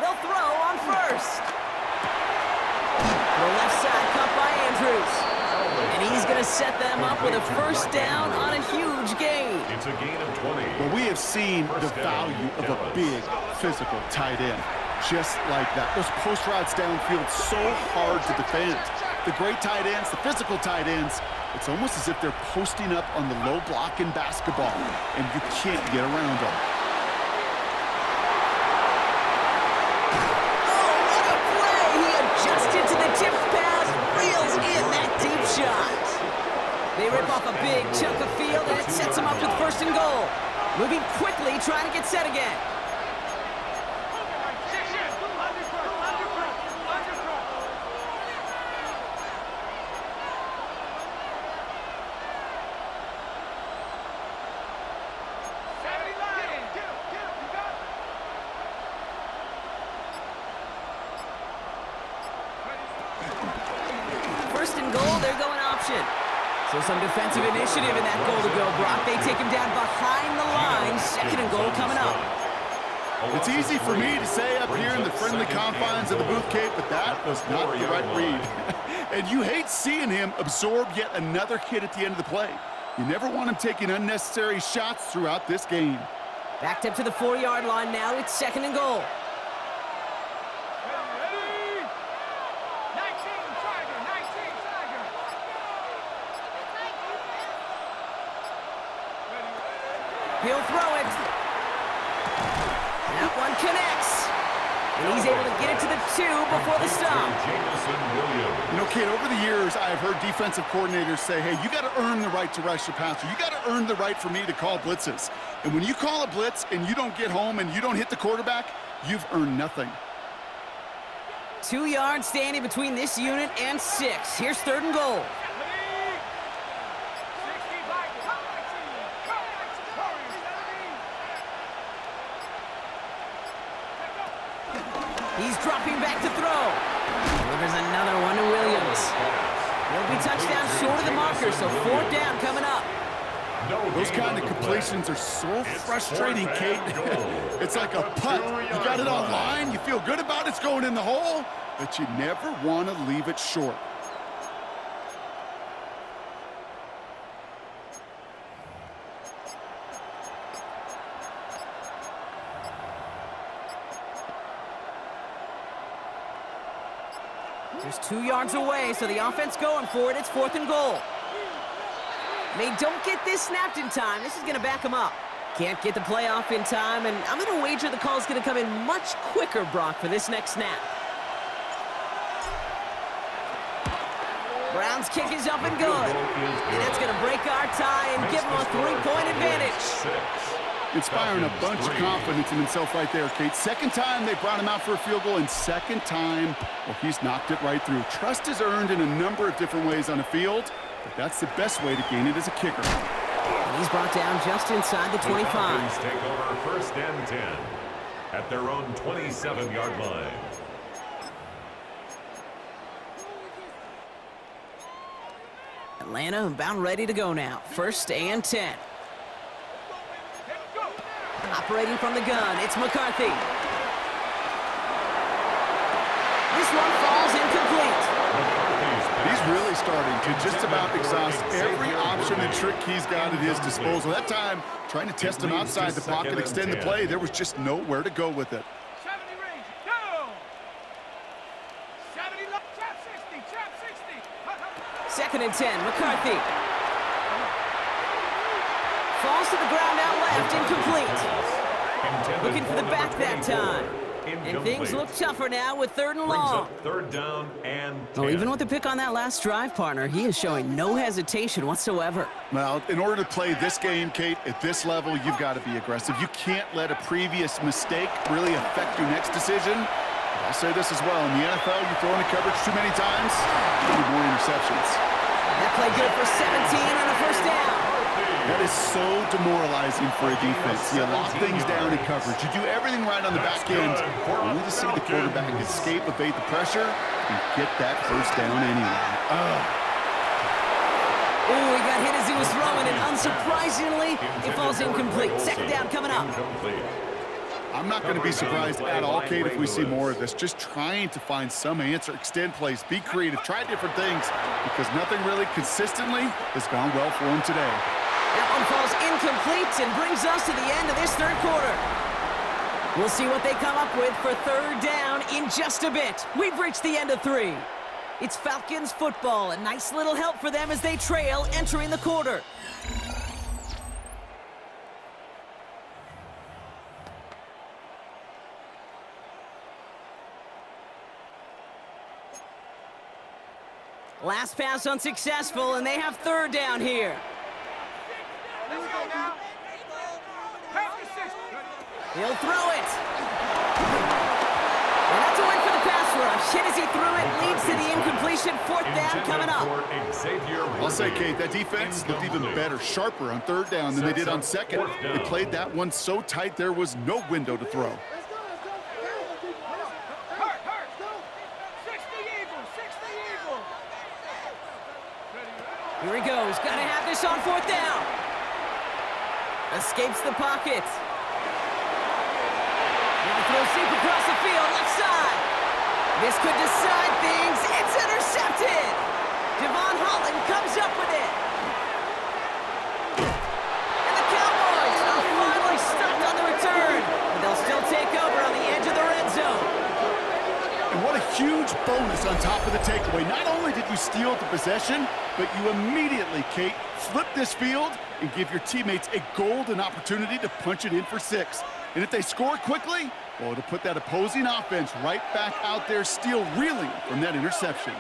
They'll throw on first. The left side cut by Andrews. set them up with a first down on a huge gain. It's a gain of 20. Well, we have seen the value of a big, physical tight end. Just like that. Those post routes downfield so hard to defend. The great tight ends, the physical tight ends, it's almost as if they're posting up on the low block in basketball, and you can't get around them. Oh, what a play! He adjusted to the tipped pass, reels in that deep shot. They rip off a big chunk of field, and it sets them up with first and goal. Moving quickly, trying to get set again. First and goal, they're going option. So some defensive initiative in that goal to go, Brock. They take him down behind the line. Second and goal coming up. It's easy for me to say up here in the friendly confines of the booth, Kate, but that was not the right read. And you hate seeing him absorb yet another hit at the end of the play. You never want him taking unnecessary shots throughout this game. Backed up to the 4-yard line now. It's second and goal. He'll throw it. That one connects. And he's able to get it to the 2 before the stop. You know, Kate, over the years, I've heard defensive coordinators say, hey, you got to earn the right to rush the passer. You got to earn the right for me to call blitzes. And when you call a blitz and you don't get home and you don't hit the quarterback, you've earned nothing. 2 yards standing between this unit and 6. Here's third and goal. He's dropping back to throw. Delivers another one to Williams. He'll be touchdown short of the marker, so 4th down coming up. Those kind of completions are so frustrating, Kate. It's like a punt. You got it on line, you feel good about it's going in the hole, but you never want to leave it short. There's 2 yards away, so the offense going for it. It's 4th and goal. They don't get this snapped in time. This is going to back them up. Can't get the play off in time, and I'm going to wager the call is going to come in much quicker, Brock, for this next snap. Brown's kick is up and good. And that's going to break our tie and give them a 3-point advantage. Inspiring a bunch of confidence in himself right there, Kate. Second time they brought him out for a field goal, and second time, well, he's knocked it right through. Trust is earned in a number of different ways on the field, but that's the best way to gain it as a kicker. And he's brought down just inside the 25. The take over 1st and 10 at their own 27-yard line. Atlanta about ready to go now. 1st and 10. Operating from the gun, it's McCarthy. This one falls incomplete. He's really starting to just about exhaust every option and trick he's got at his disposal. That time, trying to test him outside the pocket, extend the play, there was just nowhere to go with it. 70 range, go! 70, trap 60. 2nd and 10, McCarthy. Falls to the ground out left, incomplete. Looking for the back that time. And things look tougher now with 3rd and long. 3rd down and 10. Well, even with the pick on that last drive, partner, he is showing no hesitation whatsoever. Well, in order to play this game, Kate, at this level, you've got to be aggressive. You can't let a previous mistake really affect your next decision. I'll say this as well. In the NFL, you throw into coverage too many times, you need more interceptions. That play good for 17 on a 1st down. That is so demoralizing for a defense. You lock things down in coverage. You do everything right on the back end, only to see the quarterback escape, evade the pressure, and get that 1st down anyway. Oh, he got hit as he was throwing, and unsurprisingly, it falls incomplete. 2nd down coming up. I'm not going to be surprised at all, Kate, if we see more of this. Just trying to find some answer, extend plays, be creative, try different things, because nothing really consistently has gone well for him today. That one falls incomplete and brings us to the end of this third quarter. We'll see what they come up with for third down in just a bit. We've reached the end of 3. It's Falcons football. A nice little help for them as they trail entering the quarter. Last pass unsuccessful, and they have third down here. Let's go now. Pass the 6. He'll throw it. And that's a win for the pass rush. Hit as he threw it, leads to the incompletion. Fourth down coming up. I'll say, Kate, that defense looked even better, sharper on third down than they did on second. They played that one so tight there was no window to throw. Here he goes. Got to have this on fourth down. Escapes the pocket. Now throws deep across the field, left side. This could decide things. It's intercepted. Devon Holland comes up with it. And the Cowboys are finally stopped on the return. But they'll still take over on the edge of the red zone. And what a huge bonus on top of the takeaway. Not only did you steal the possession, but you immediately, Kate, flip this field and give your teammates a golden opportunity to punch it in for 6. And if they score quickly, well, it'll put that opposing offense right back out there, still reeling from that interception.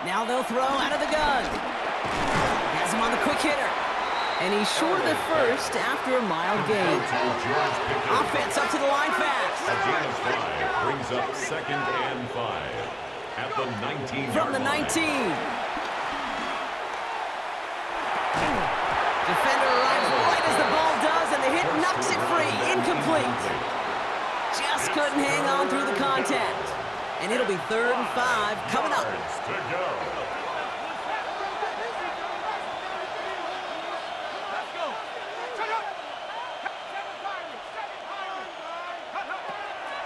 Now they'll throw out of the gun. Has him on the quick hitter. And he's short of the first after a mild gain. Offense up to the line fast. A gain of 5 brings up 2nd and 5 at the 19-yard From the 19. Defender arrives right as the ball does, and the hit knocks it free. Incomplete. Just couldn't hang on through the contact. And it'll be 3rd and 5 coming up. to go.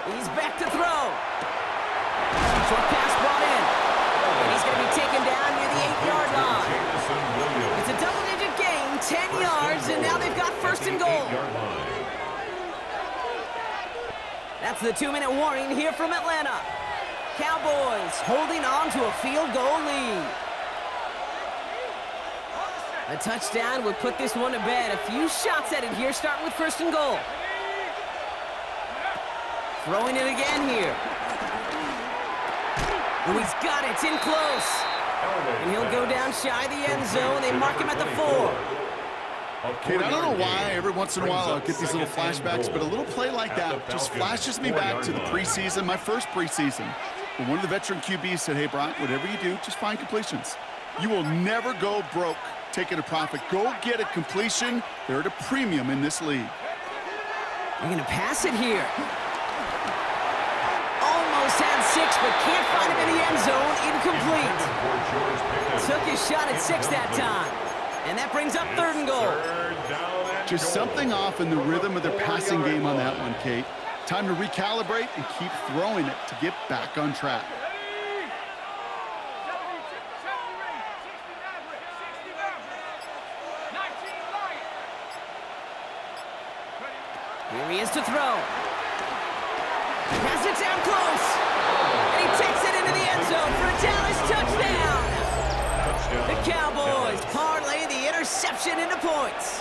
He's back to throw. Short pass brought in. And he's going to be taken down near the 8-yard line. It's a double-digit gain, 10 yards, and now they've got 1st and goal. That's the 2-minute warning here from Atlanta. Cowboys holding on to a field goal lead. A touchdown would put this one to bed. A few shots at it here, starting with 1st and goal. Throwing it again here. Oh, he's got it. It's in close. And he'll go down shy of the end zone. They mark him at the 4. Kate, I don't know why every once in a while I'll get these little flashbacks, but a little play like that just flashes me back to the preseason, my first preseason. When one of the veteran QBs said, hey, Brock, whatever you do, just find completions. You will never go broke taking a profit. Go get a completion. They're at a premium in this league. They're going to pass it here. Almost had 6, but can't find him in the end zone. Incomplete. Took his shot at 6 that time. And that brings up 3rd and goal. Just something off in the rhythm of their passing game on that one, Kate. Time to recalibrate and keep throwing it to get back on track. Here he is to throw. Has it down close. And he takes it into the end zone for a Dallas touchdown. The Cowboys parlay the interception into points.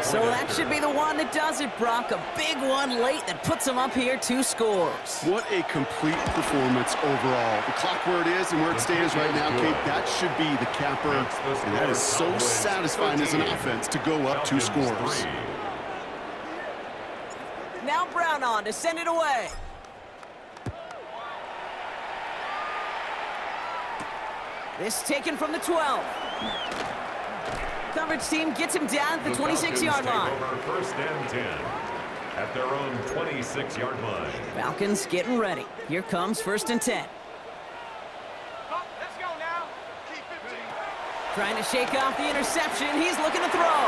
So that should be the one that does it, Brock. A big one late that puts them up here 2 scores. What a complete performance overall. The clock where it is and where it stands right now, Kate, that should be the capper. And that is so satisfying as an offense to go up 2 scores. Now Brown on to send it away. This taken from the 12. Coverage team gets him down at the 26-yard line. Over 1st and 10 at their own 26-yard line. Falcons getting ready. Here comes 1st and 10. Let's go now. Keep it. Trying to shake off the interception. He's looking to throw.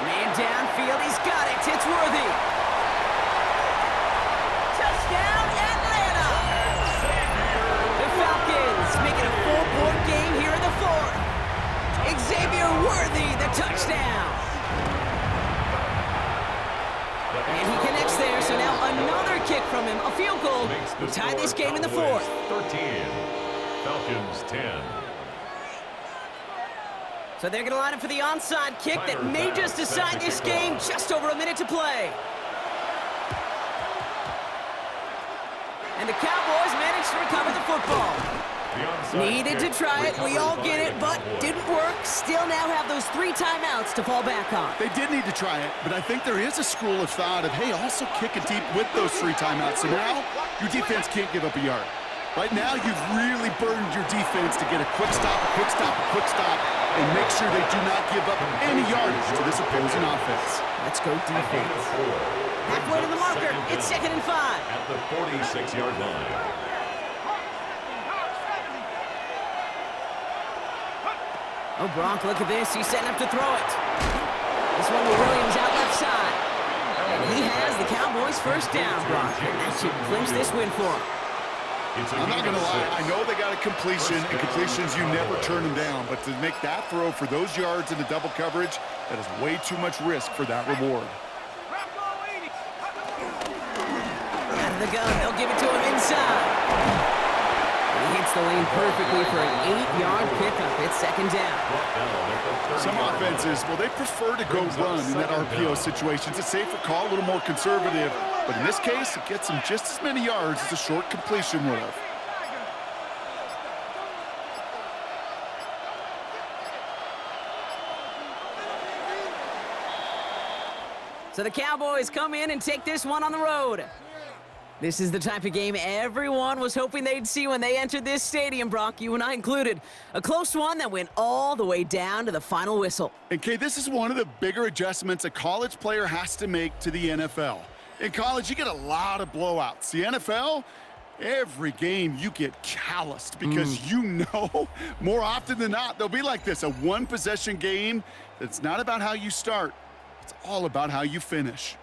Man downfield, he's got it. It's Worthy. Touchdown, Atlanta! The Falcons make it a 4-point game here in the fourth. Xavier Worthy, the touchdown. And he connects there, so now another kick from him. A field goal will tie this game in the fourth. 13, Falcons 10. So they're going to line up for the onside kick that may just decide this game. Just over a minute to play. And the Cowboys managed to recover the football. Needed to try it, we all get it, but didn't work. Still now have those 3 timeouts to fall back on. They did need to try it, but I think there is a school of thought of, hey, also kick it deep with those 3 timeouts. So now your defense can't give up a yard. Right now, you've really burdened your defense to get a quick stop, and make sure they do not give up any yardage to this opposing offense. Let's go defense. Halfway to the marker, it's 2nd and 5. At the 46-yard line. Oh, Gronk, look at this. He's setting up to throw it. This one with Williams out left side. And he has the Cowboys first down, Gronk. And that should clinch this win for him. I'm not going to lie. I know they got a completion, and completions, you never turn them down. But to make that throw for those yards in the double coverage, that is way too much risk for that reward. Out of the gun. They'll give it to him inside. He hits the lane perfectly for an 8-yard pickup. It's 2nd down. Some offenses, well, they prefer to go run in that RPO situation. It's a safer call, a little more conservative. But in this case, it gets them just as many yards as a short completion would have. So the Cowboys come in and take this one on the road. This is the type of game everyone was hoping they'd see when they entered this stadium, Brock, you and I included. A close one that went all the way down to the final whistle. And, Kay, this is one of the bigger adjustments a college player has to make to the NFL. In college, you get a lot of blowouts. The NFL, every game you get calloused because you know more often than not they'll be like this, a one-possession game that's not about how you start. It's all about how you finish.